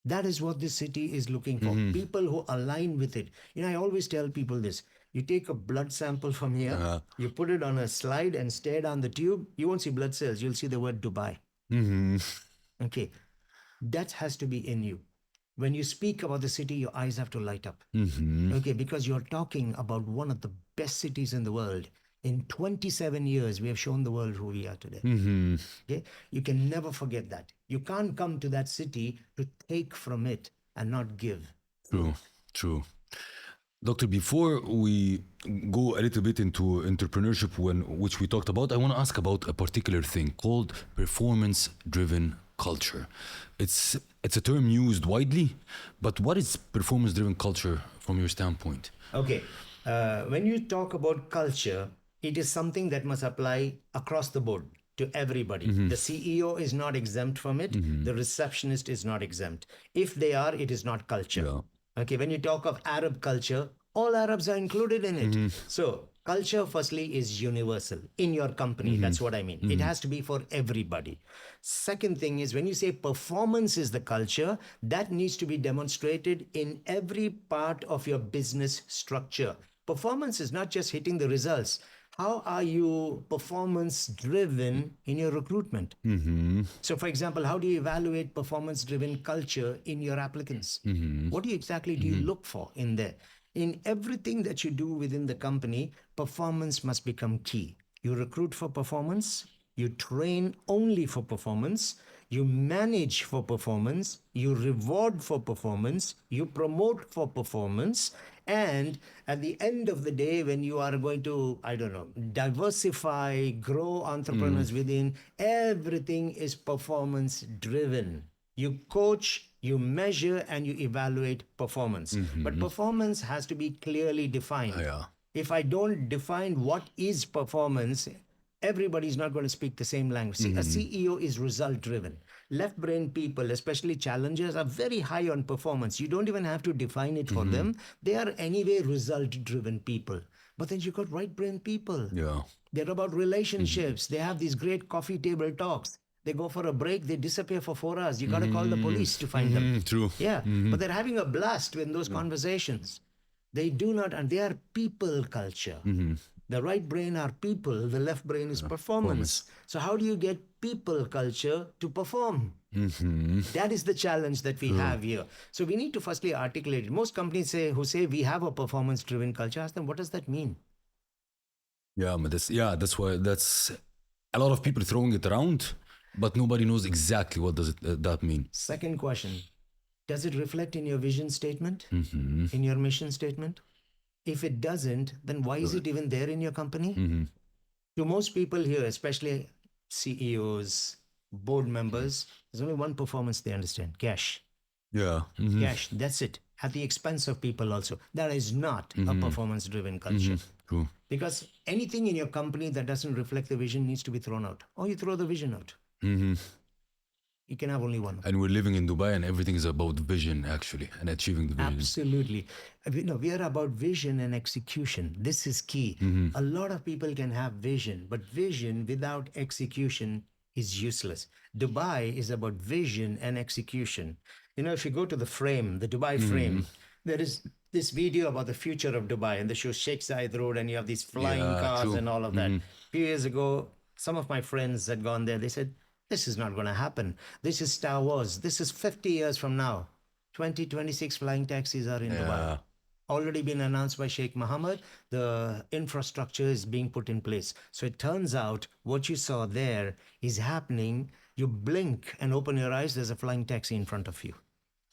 That is what this city is looking for. People who align with it. I always tell people this. You take a blood sample from here, you put it on a slide and stare down the tube. You won't see blood cells. You'll see the word Dubai. Okay. That has to be in you. When you speak about the city, your eyes have to light up. Okay, because you're talking about one of the best cities in the world. In 27 years, we have shown the world who we are today. Okay, you can never forget that. You can't come to that city to take from it and not give. True. True. Doctor, before we go a little bit into entrepreneurship, which we talked about, I want to ask about a particular thing called performance-driven culture. It's a term used widely, but what is performance-driven culture from your standpoint? Okay, when you talk about culture, it is something that must apply across the board to everybody. The CEO is not exempt from it. The receptionist is not exempt. If they are, it is not culture. Yeah. Okay, when you talk of Arab culture, all Arabs are included in it. So, culture, firstly, is universal in your company. That's what I mean. It has to be for everybody. Second thing is when you say performance is the culture, that needs to be demonstrated in every part of your business structure. Performance is not just hitting the results. How are you performance driven in your recruitment? So, for example, how do you evaluate performance driven culture in your applicants? What do you exactly do you look for in there? In everything that you do within the company, performance must become key. You recruit for performance, you train only for performance, you manage for performance, you reward for performance, you promote for performance, and at the end of the day, when you are going to, I don't know, diversify, grow entrepreneurs within, everything is performance driven. You coach, you measure, and you evaluate performance. But performance has to be clearly defined. Yeah. If I don't define what is performance, everybody's not going to speak the same language. See, a CEO is result driven. Left brain people, especially challengers, are very high on performance. You don't even have to define it for them. They are anyway result driven people. But then you got right brain people. Yeah. They're about relationships. They have these great coffee table talks. They go for a break, they disappear for 4 hours. You got to call the police to find them. True. Yeah, but they're having a blast in those conversations. They do not, and they are people culture. The right brain are people, the left brain is performance. So how do you get people culture to perform? That is the challenge that we have here. So we need to firstly articulate it. Most companies who say we have a performance-driven culture, ask them, what does that mean? Yeah, but that's why that's a lot of people throwing it around, but nobody knows exactly what does that mean. Second question, does it reflect in your vision statement, in your mission statement? If it doesn't, then why is it even there in your company? To most people here, especially CEOs, board members, there's only one performance they understand, cash. Yeah. Cash, that's it. At the expense of people also. That is not a performance-driven culture. True. Because anything in your company that doesn't reflect the vision needs to be thrown out. Or you throw the vision out. You can have only one. And we're living in Dubai, and everything is about vision, actually, and achieving the vision. Absolutely. We are about vision and execution. This is key. A lot of people can have vision, but vision without execution is useless. Dubai is about vision and execution. If you go to the frame, the Dubai frame, there is this video about the future of Dubai, and the show Sheikh Zayed Road, and you have these flying Yeah, cars true. and all of that. A few years ago, some of my friends had gone there. They said, "This is not going to happen. This is Star Wars. This is 50 years from now. 2026 flying taxis are in Dubai." Yeah, Already been announced by Sheikh Mohammed. The infrastructure is being put in place. So it turns out what you saw there is happening. You blink and open your eyes, there's a flying taxi in front of you.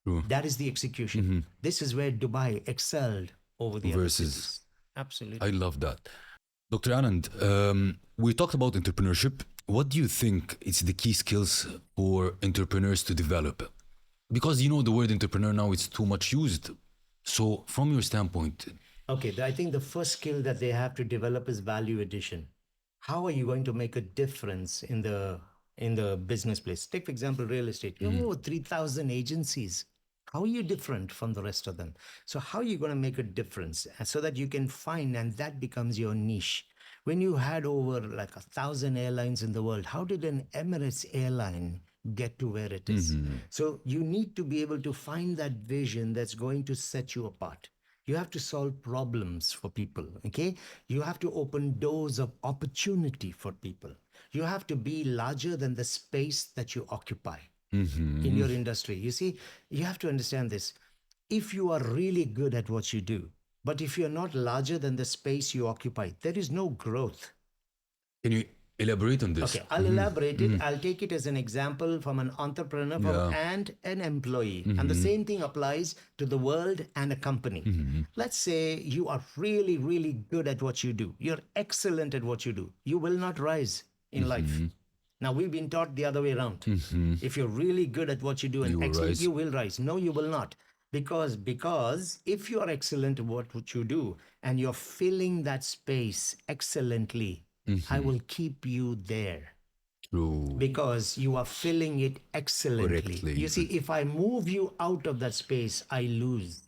true. That is the execution. This is where Dubai excelled over the other Versus, cities. I Absolutely. love that. Dr. Anand, we talked about entrepreneurship. What do you think is the key skills for entrepreneurs to develop? Because the word entrepreneur now is too much used. So, from your standpoint, Okay, I think the first skill that they have to develop is value addition. How are you going to make a difference in the business place? Take for example real estate. You have over 3,000 agencies. How are you different from the rest of them? So how are you going to make a difference so that you can find and that becomes your niche? When you had over like 1,000 airlines in the world, how did an Emirates airline get to where it is? So you need to be able to find that vision that's going to set you apart. You have to solve problems for people, okay? You have to open doors of opportunity for people. You have to be larger than the space that you occupy in your industry. You see, you have to understand this. If you are really good at what you do, but if you're not larger than the space you occupy, there is no growth. can you elaborate on this? Okay, I'll elaborate it. I'll take it as an example from an entrepreneur Yeah. and an employee. And the same thing applies to the world and a company. Let's say you are really, really good at what you do. You're excellent at what you do. You will not rise in life. Now, we've been taught the other way around. If you're really good at what you do and You will excellent, rise. you will rise. No, you will not. Because if you are excellent at what you do and you're filling that space excellently, I will keep you there True. because you are filling it excellently. Correctly. You see, if I move you out of that space, I lose.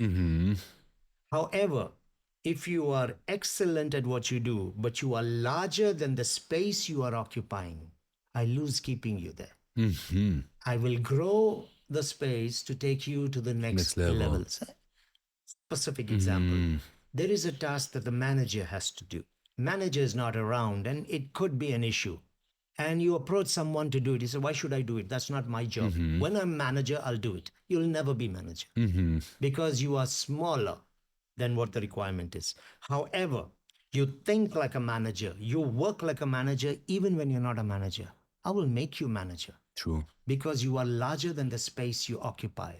However, if you are excellent at what you do, but you are larger than the space you are occupying, I lose keeping you there. I will grow the space to take you to the next Next level. levels. Specific example. There is a task that the manager has to do. Manager is not around and it could be an issue. And you approach someone to do it. You say, why should I do it? That's not my job. When I'm manager, I'll do it. You'll never be manager because you are smaller than what the requirement is. However, you think like a manager, you work like a manager, even when you're not a manager. I will make you manager True. because you are larger than the space you occupy.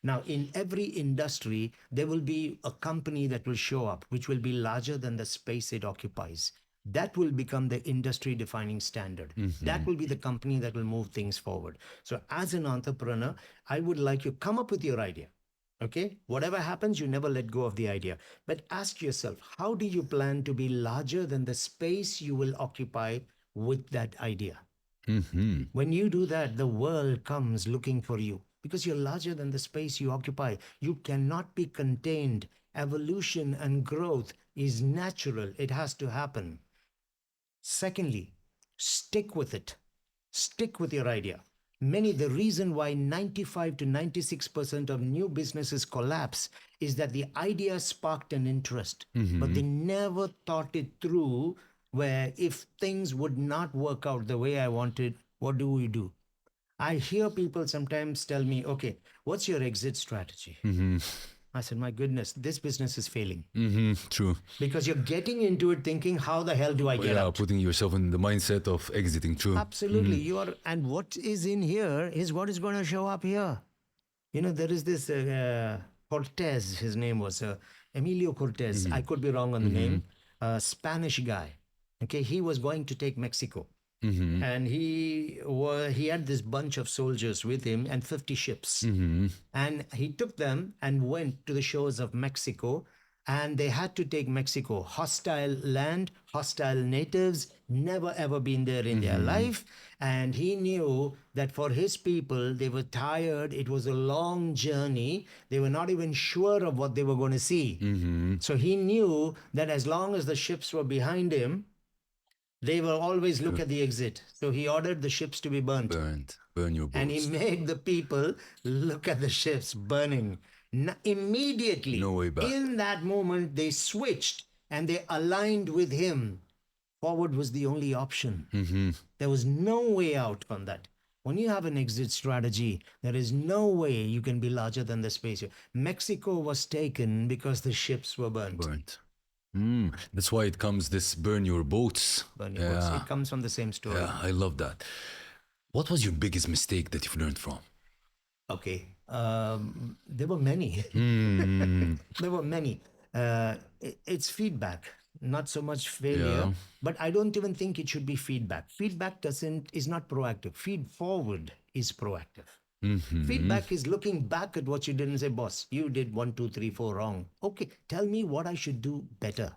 Now, in every industry, there will be a company that will show up, which will be larger than the space it occupies. That will become the industry defining standard. That will be the company that will move things forward. So, as an entrepreneur, I would like you come up with your idea. Okay, whatever happens, you never let go of the idea. But ask yourself, how do you plan to be larger than the space you will occupy with that idea? When you do that, the world comes looking for you because you're larger than the space you occupy. You cannot be contained. Evolution and growth is natural, it has to happen. Secondly, stick with it. Stick with your idea. The reason why 95 to 96% of new businesses collapse is that the idea sparked an interest, but they never thought it through. Where if things would not work out the way I wanted, what do we do? I hear people sometimes tell me, okay, what's your exit strategy? I said, my goodness, this business is failing True. because you're getting into it thinking, how the hell do I get Yeah, out? putting yourself in the mindset of exiting. True. Absolutely. You are, and what is in here is what is going to show up here. There is this Cortez, his name was Emilio Cortez. I could be wrong on the name. A Spanish guy. Okay, he was going to take Mexico. And he had this bunch of soldiers with him and 50 ships. And he took them and went to the shores of Mexico. And they had to take Mexico. Hostile land, hostile natives, never ever been there in their life. And he knew that for his people, they were tired. It was a long journey. They were not even sure of what they were going to see. So he knew that as long as the ships were behind him, They will always look at the exit. So he ordered the ships to be burnt. Burn your And he boats. made the people look at the ships burning. Immediately, No way back. in that moment, they switched and they aligned with him. Forward was the only option. There was no way out on that. When you have an exit strategy, there is no way you can be larger than the space. Mexico was taken because the ships were burnt. That's why it comes this burn your boats. Burn your boats. It comes from the same story. Yeah, I love that. What was your biggest mistake that you've learned from? Okay. There were many. There were many. It's feedback, not so much failure. Yeah. But I don't even think it should be feedback. Feedback is not proactive. Feed forward is proactive. Feedback is looking back at what you did and say, boss, you did 1, 2, 3, 4 wrong. Okay, tell me what I should do better.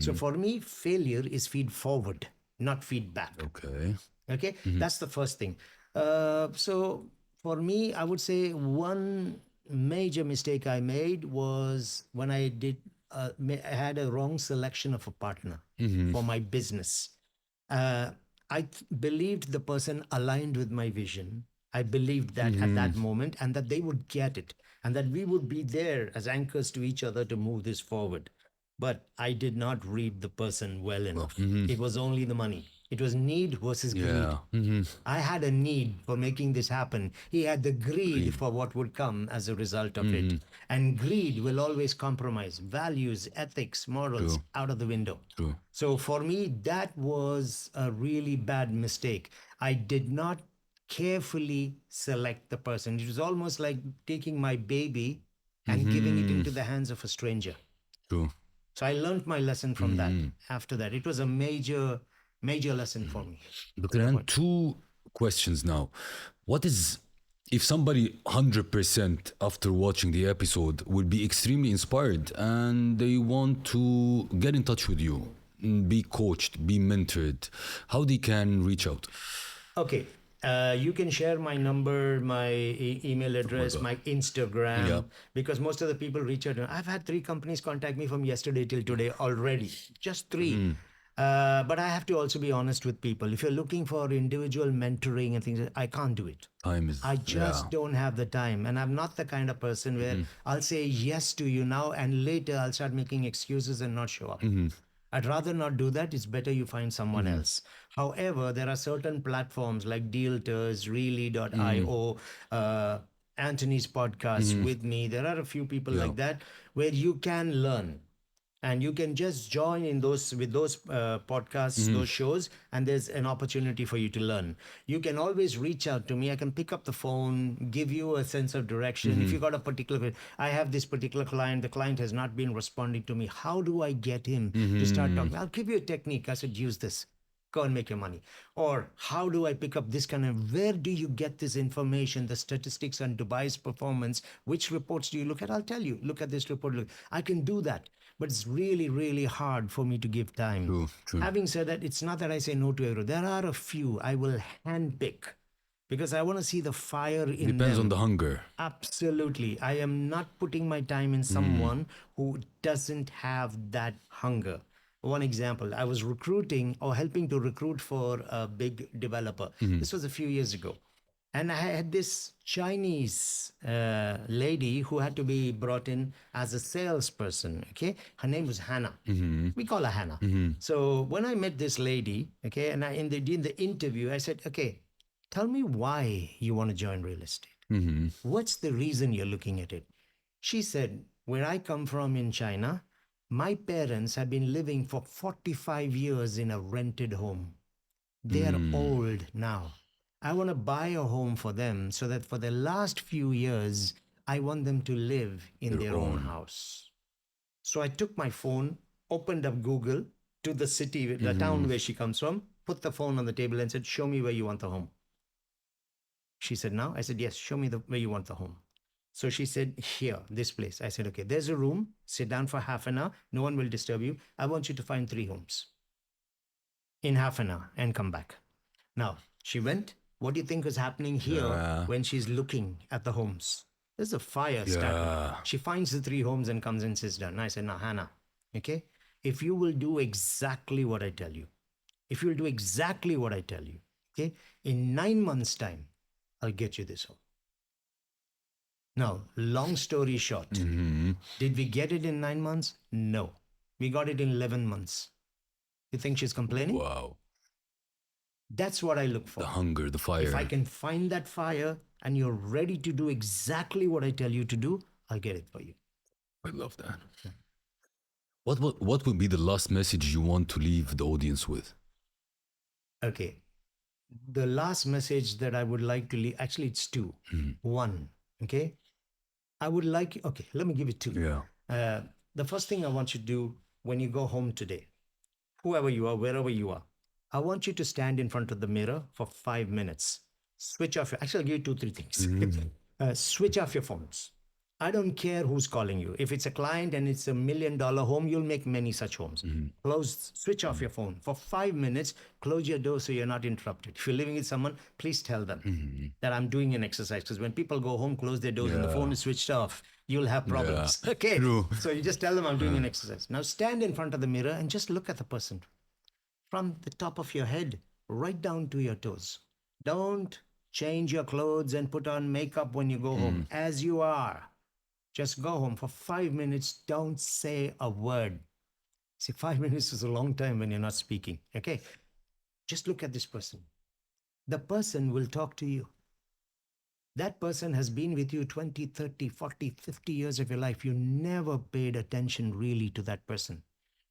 So for me, failure is feed forward, not feedback. Okay. Okay, that's the first thing. So for me, I would say one major mistake I made was when I I had a wrong selection of a partner for my business. I believed the person aligned with my vision. I believed that at that moment, and that they would get it, and that we would be there as anchors to each other to move this forward. But I did not read the person well enough. It was only the money. It was need versus greed. Yeah. I had a need for making this happen. He had the greed for what would come as a result of it. And greed will always compromise values, ethics, morals out of the window. True. So for me, that was a really bad mistake. I did not carefully select the person. It was almost like taking my baby and giving it into the hands of a stranger. True. So I learned my lesson from that. After that, it was a major lesson for me. Dr. Anand, two questions now. What is, if somebody 100% after watching the episode would be extremely inspired and they want to get in touch with you, be coached, be mentored, how they can reach out? Okay. You can share my number, my email address, my Instagram, because most of the people reach out. I've had 3 companies contact me from yesterday till today already, just 3. But I have to also be honest with people. If you're looking for individual mentoring and things, I can't do it. Time is, I just don't have the time. And I'm not the kind of person where I'll say yes to you now and later I'll start making excuses and not show up. I'd rather not do that. It's better you find someone else. However, there are certain platforms like Dealters, Really.io, Anthony's podcast with me. There are a few people like that where you can learn. And you can just join in those podcasts, those shows, and there's an opportunity for you to learn. You can always reach out to me. I can pick up the phone, give you a sense of direction. If you got a particular, I have this particular client. The client has not been responding to me. How do I get him to start talking? I'll give you a technique. I said, use this. Go and make your money. Or how do I pick up this kind of, where do you get this information, the statistics on Dubai's performance? Which reports do you look at? I'll tell you, look at this report. Look, I can do that. But it's really, really hard for me to give time. True. Having said that, it's not that I say no to everyone. There are a few I will handpick because I want to see the fire in them. Depends on the hunger. Absolutely. I am not putting my time in someone who doesn't have that hunger. One example, I was recruiting or helping to recruit for a big developer. This was a few years ago. And I had this Chinese lady who had to be brought in as a salesperson. Okay, her name was Hannah. We call her Hannah. So when I met this lady, okay, and in the interview, I said, okay, tell me why you want to join real estate. What's the reason you're looking at it? She said, where I come from in China, my parents have been living for 45 years in a rented home. They are old now. I want to buy a home for them so that for the last few years, I want them to live in their own house. So I took my phone, opened up Google to the city, the town where she comes from, put the phone on the table and said, show me where you want the home. She said, now? I said, yes, show me where you want the home. So she said, here, this place. I said, okay, there's a room. Sit down for half an hour. No one will disturb you. I want you to find 3 homes in half an hour and come back. Now, she went. What do you think is happening here when she's looking at the homes? There's a fire starting. She finds the 3 homes and comes and sits down. And I said, now, Hannah, okay, if you will do exactly what I tell you, if you'll do exactly what I tell you, okay, in 9 months' time, I'll get you this home. Now, long story short, did we get it in 9 months? No. We got it in 11 months. You think she's complaining? Wow. That's what I look The for. hunger, the If I fire. can find that fire and you're ready to do exactly what I tell you to do, I'll get it for you. I love that. What would be the last message you want to leave the audience with? Okay. The last message that I would like to leave, actually, it's two. One, okay. I would like, okay, let me give it two. Yeah. The first thing I want you to do when you go home today, whoever you are, wherever you are, I want you to stand in front of the mirror for 5 minutes. Switch off your, actually, I'll give you two, three things. Switch off your phones. I don't care who's calling you. If it's a client and it's $1 million home, you'll make many such homes. Switch off your phone for 5 minutes. Close your door so you're not interrupted. If you're living with someone, please tell them that I'm doing an exercise. Because when people go home, close their doors, and the phone is switched off, you'll have problems. Yeah. Okay. True. So you just tell them I'm doing an exercise. Now stand in front of the mirror and just look at the person from the top of your head right down to your toes. Don't change your clothes and put on makeup when you go home. As you are. Just go home for 5 minutes. Don't say a word. See, 5 minutes is a long time when you're not speaking. Okay. Just look at this person. The person will talk to you. That person has been with you 20, 30, 40, 50 years of your life. You never paid attention really to that person.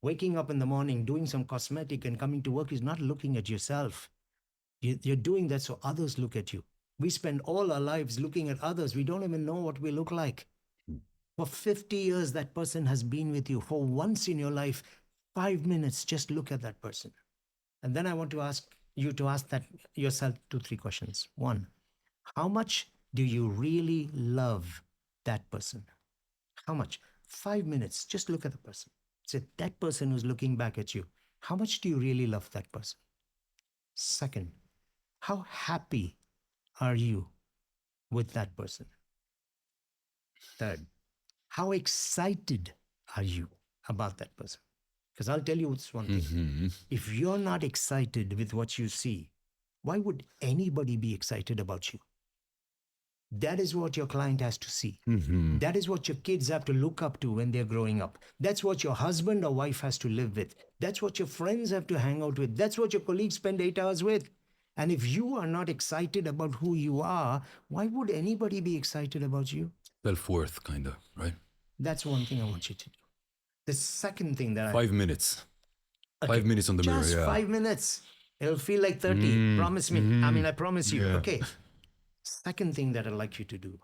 Waking up in the morning, doing some cosmetic and coming to work is not looking at yourself. You're doing that so others look at you. We spend all our lives looking at others. We don't even know what we look like. For 50 years, that person has been with you. For once in your life, 5 minutes, just look at that person. And then I want to ask you to ask that yourself 2, 3 questions. One, how much do you really love that person? How much? 5 minutes, just look at the person. Say, that person who's looking back at you, how much do you really love that person? Second, how happy are you with that person? Third, how excited are you about that person? Because I'll tell you this one thing. If you're not excited with what you see, why would anybody be excited about you? That is what your client has to see. That is what your kids have to look up to when they're growing up. That's what your husband or wife has to live with. That's what your friends have to hang out with. That's what your colleagues spend 8 hours with. And if you are not excited about who you are, why would anybody be excited about you? Self-worth, kind of, right? That's one thing I want you to do. The second thing that 5 minutes. Okay, 5 minutes on the mirror, just yeah. 5 minutes. It'll feel like 30. Promise me. I mean, I promise you. Yeah. Okay. Second thing that I'd like you to do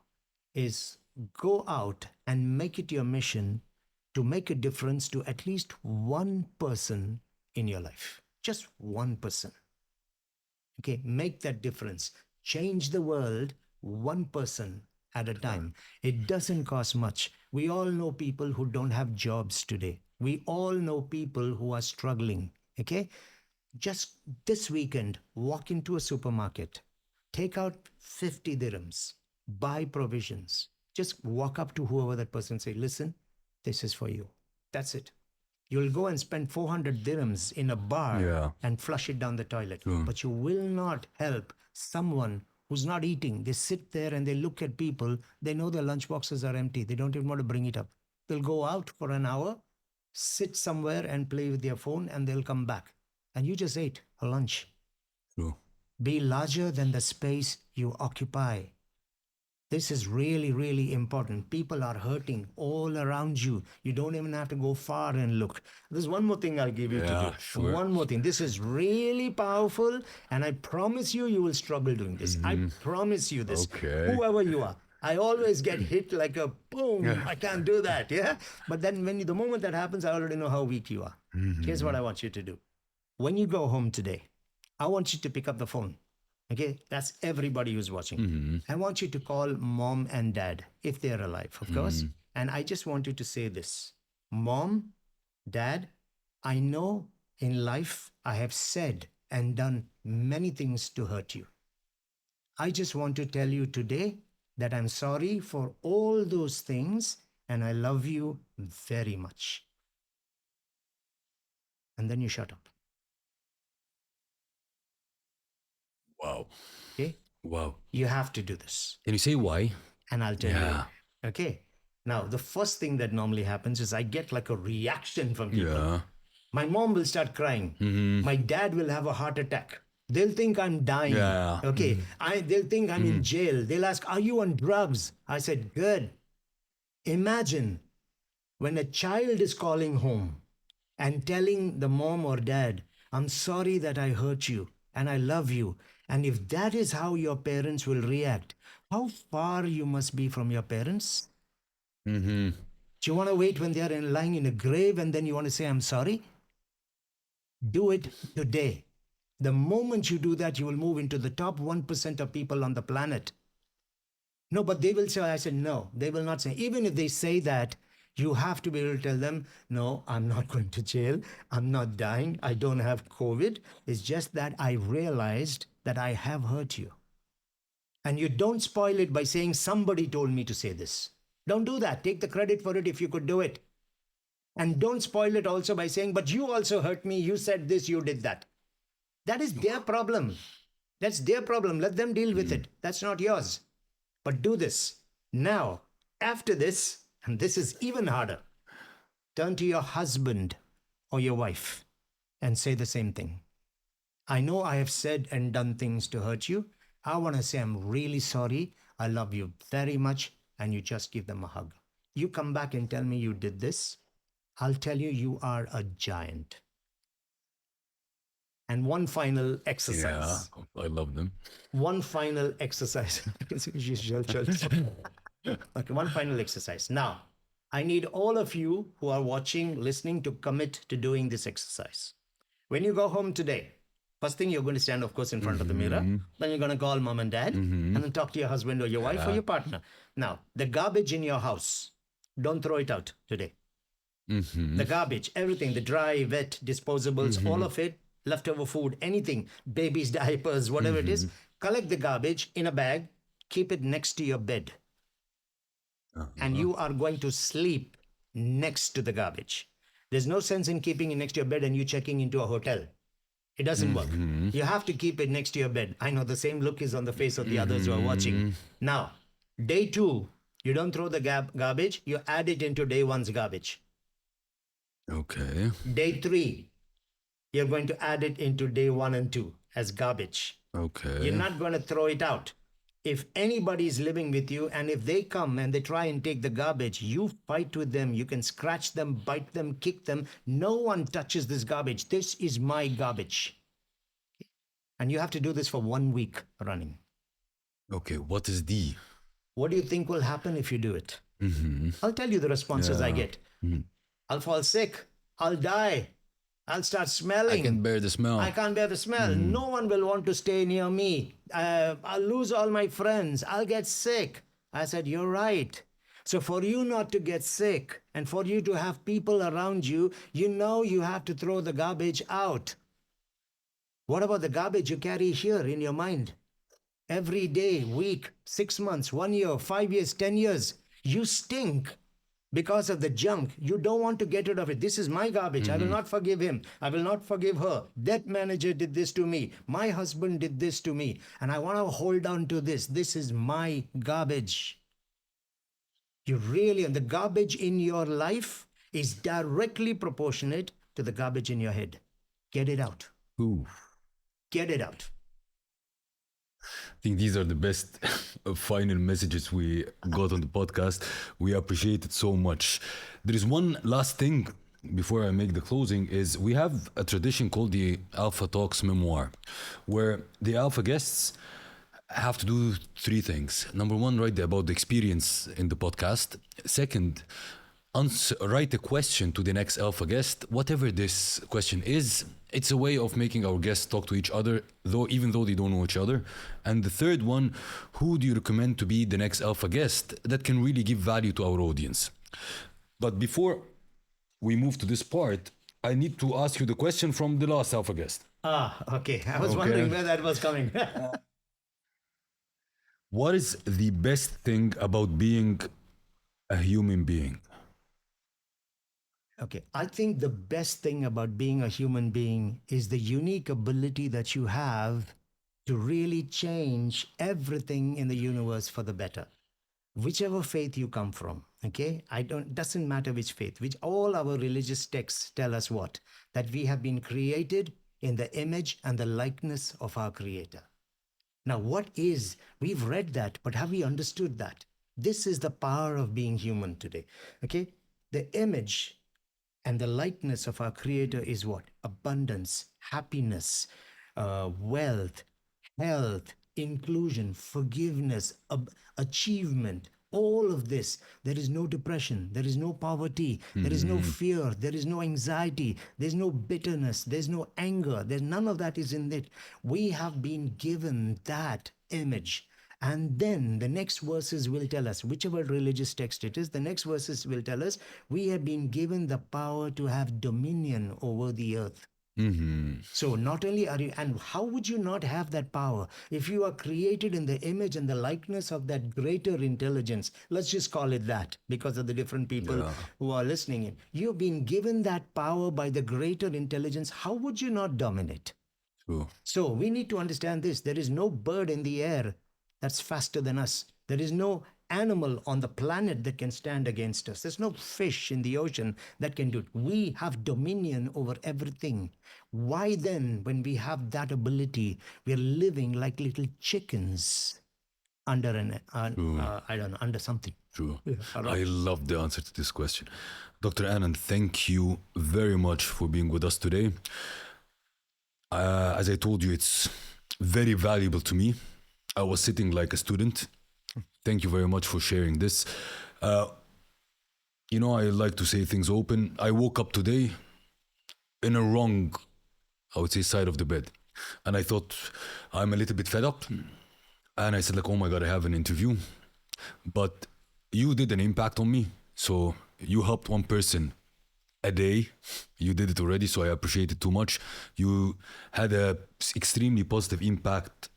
is go out and make it your mission to make a difference to at least one person in your life. Just one person. Okay, make that difference. Change the world one person at a time. It doesn't cost much. We all know people who don't have jobs today. We all know people who are struggling. Okay, just this weekend, walk into a supermarket, take out 50 dirhams, buy provisions. Just walk up to whoever that person and say, listen, this is for you. That's it. You'll go and spend 400 dirhams in a bar Yeah. and flush it down the toilet. But you will not help someone who's not eating. They sit there and they look at people. They know their lunch boxes are empty. They don't even want to bring it up. They'll go out for an hour, sit somewhere and play with their phone, and they'll come back. And you just ate a lunch. True. Be larger than the space you occupy. This is really, really important. People are hurting all around you. You don't even have to go far and look. There's one more thing I'll give you to Yeah, do. sure. One more thing. This is really powerful, and I promise you, you will struggle doing this. I promise you this. Okay. Whoever you are. I always get hit like a boom. I can't do that. Yeah. But then the moment that happens, I already know how weak you are. Here's what I want you to do. When you go home today, I want you to pick up the phone. Okay, that's everybody who's watching. I want you to call mom and dad if they're alive, of course. And I just want you to say this: Mom, Dad, I know in life I have said and done many things to hurt you. I just want to tell you today that I'm sorry for all those things and I love you very much. And then you shut up. Wow. Okay? Wow. You have to do this. Can you say why? And I'll tell you Yeah. why. Okay? Now, the first thing that normally happens is I get like a reaction from people. Yeah. My mom will start crying. My dad will have a heart attack. They'll think I'm dying. Yeah. Okay. They'll think I'm in jail. They'll ask, are you on drugs? I said, good. Imagine when a child is calling home and telling the mom or dad, I'm sorry that I hurt you and I love you. And if that is how your parents will react, how far you must be from your parents? Mm-hmm. Do you want to wait when they are lying in a grave and then you want to say, I'm sorry? Do it today. The moment you do that, you will move into the top 1% of people on the planet. No, but they will say, I said, no, they will not say. Even if they say that, you have to be able to tell them, no, I'm not going to jail. I'm not dying. I don't have COVID. It's just that I realized that I have hurt you. And you don't spoil it by saying, somebody told me to say this. Don't do that. Take the credit for it if you could do it. And don't spoil it also by saying, but you also hurt me. You said this, you did that. That is their problem. That's their problem. Let them deal with it. That's not yours. But do this. Now, after this, and this is even harder, turn to your husband or your wife and say the same thing. I know I have said and done things to hurt you. I want to say I'm really sorry. I love you very much. And you just give them a hug. You come back and tell me you did this. I'll tell you, you are a giant. And one final Yeah. exercise. I love them. One final exercise. Okay, one final exercise. Now, I need all of you who are watching, listening to commit to doing this exercise. When you go home today, first thing you're going to stand, of course, in front of the mirror. Then you're going to call mom and dad and then talk to your husband or your wife or your partner. Now, the garbage in your house, don't throw it out today. The garbage, everything, the dry, wet, disposables, all of it, leftover food, anything, baby's diapers, whatever it is, collect the garbage in a bag, keep it next to your bed. And you are going to sleep next to the garbage. There's no sense in keeping it next to your bed and you checking into a hotel. It doesn't work. You have to keep it next to your bed. I know the same look is on the face of the others who are watching. Now, day 2, you don't throw the garbage, you add it into day 1's garbage. Okay. Day 3, you're going to add it into day 1 and 2 as garbage. Okay. You're not going to throw it out. If anybody is living with you and if they come and they try and take the garbage, you fight with them. You can scratch them, bite them, kick them. No one touches this garbage. This is my garbage. And you have to do this for 1 week running. Okay. What is the? What do you think will happen if you do it? I'll tell you the responses I get. I'll fall sick. I'll die. I'll start smelling. I can bear the smell. I can't bear the smell. No one will want to stay near me. I'll lose all my friends. I'll get sick. I said, you're right. So for you not to get sick and for you to have people around you, you know you have to throw the garbage out. What about the garbage you carry here in your mind? Every day, week, 6 months, 1 year, 5 years, 10 years, you stink. Because of the junk, you don't want to get rid of it. This is my garbage. I will not forgive him. I will not forgive her. That manager did this to me. My husband did this to me. And I want to hold on to this. This is my garbage. You really, and the garbage in your life is directly proportionate to the garbage in your head. Get it out. Ooh. Get it out. I think these are the best final messages we got on the podcast. We appreciate it so much. There is one last thing before I make the closing is we have a tradition called the Alpha Talks Memoir, where the Alpha guests have to do 3 things. Number 1, write about the experience in the podcast. Second, write a question to the next Alpha guest, whatever this question is. It's a way of making our guests talk to each other, even though they don't know each other. And the third one, who do you recommend to be the next Alpha guest that can really give value to our audience? But before we move to this part, I need to ask you the question from the last Alpha guest. Okay. I was wondering where that was coming. What is the best thing about being a human being? Okay, I think the best thing about being a human being is the unique ability that you have to really change everything in the universe for the better. Whichever faith you come from, okay? Doesn't matter which faith, which all our religious texts tell us what? That we have been created in the image and the likeness of our Creator. Now, we've read that, but have we understood that? This is the power of being human today, okay? The image and the likeness of our Creator is what? Abundance, happiness, wealth, health, inclusion, forgiveness, achievement. All of this. There is no depression. There is no poverty. There is no fear. There is no anxiety. There's no bitterness. There's no anger. There's none of that is in it. We have been given that image. And then the next verses will tell us, whichever religious text it is, the next verses will tell us, we have been given the power to have dominion over the earth. So not only are you, and how would you not have that power if you are created in the image and the likeness of that greater intelligence? Let's just call it that because of the different people who are listening in. You've been given that power by the greater intelligence. How would you not dominate? True. So we need to understand this. There is no bird in the air that's faster than us. There is no animal on the planet that can stand against us. There's no fish in the ocean that can do it. We have dominion over everything. Why then, when we have that ability, we're living like little chickens under under something? True. I love the answer to this question. Dr. Anand, thank you very much for being with us today. As I told you, it's very valuable to me. I was sitting like a student. Thank you very much for sharing this. I like to say things open. I woke up today in a wrong, I would say, side of the bed. And I thought, I'm a little bit fed up. And I said, like, oh my God, I have an interview. But you did an impact on me. So you helped one person a day. You did it already, so I appreciate it too much. You had a extremely positive impact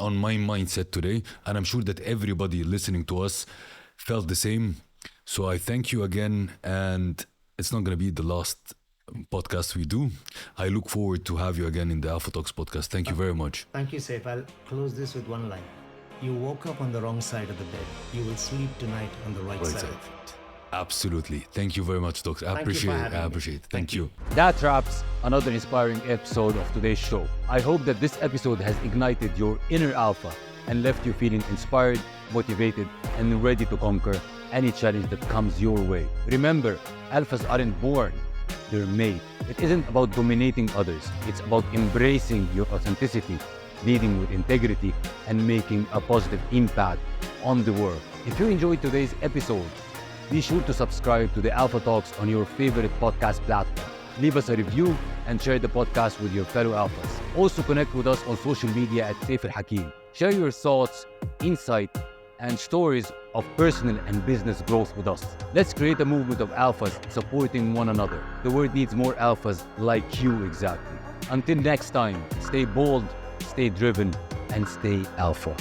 on my mindset today, and I'm sure that everybody listening to us felt the same. So I thank you again, and it's not going to be the last podcast we do. I look forward to have you again in the Alpha Talks podcast. Thank you very much. Thank you, Saif. I'll close this with one line. You woke up on the wrong side of the bed. You will sleep tonight on the right side of it. Absolutely. Thank you very much, Doctor. I appreciate it. Thank you. That wraps another inspiring episode of today's show. I hope that this episode has ignited your inner alpha and left you feeling inspired, motivated, and ready to conquer any challenge that comes your way. Remember, alphas aren't born, they're made. It isn't about dominating others. It's about embracing your authenticity, leading with integrity, and making a positive impact on the world. If you enjoyed today's episode, be sure to subscribe to the Alpha Talks on your favorite podcast platform. Leave us a review and share the podcast with your fellow alphas. Also connect with us on social media at Saif Al Hakim. Share your thoughts, insight, and stories of personal and business growth with us. Let's create a movement of alphas supporting one another. The world needs more alphas like you exactly. Until next time, stay bold, stay driven, and stay alpha.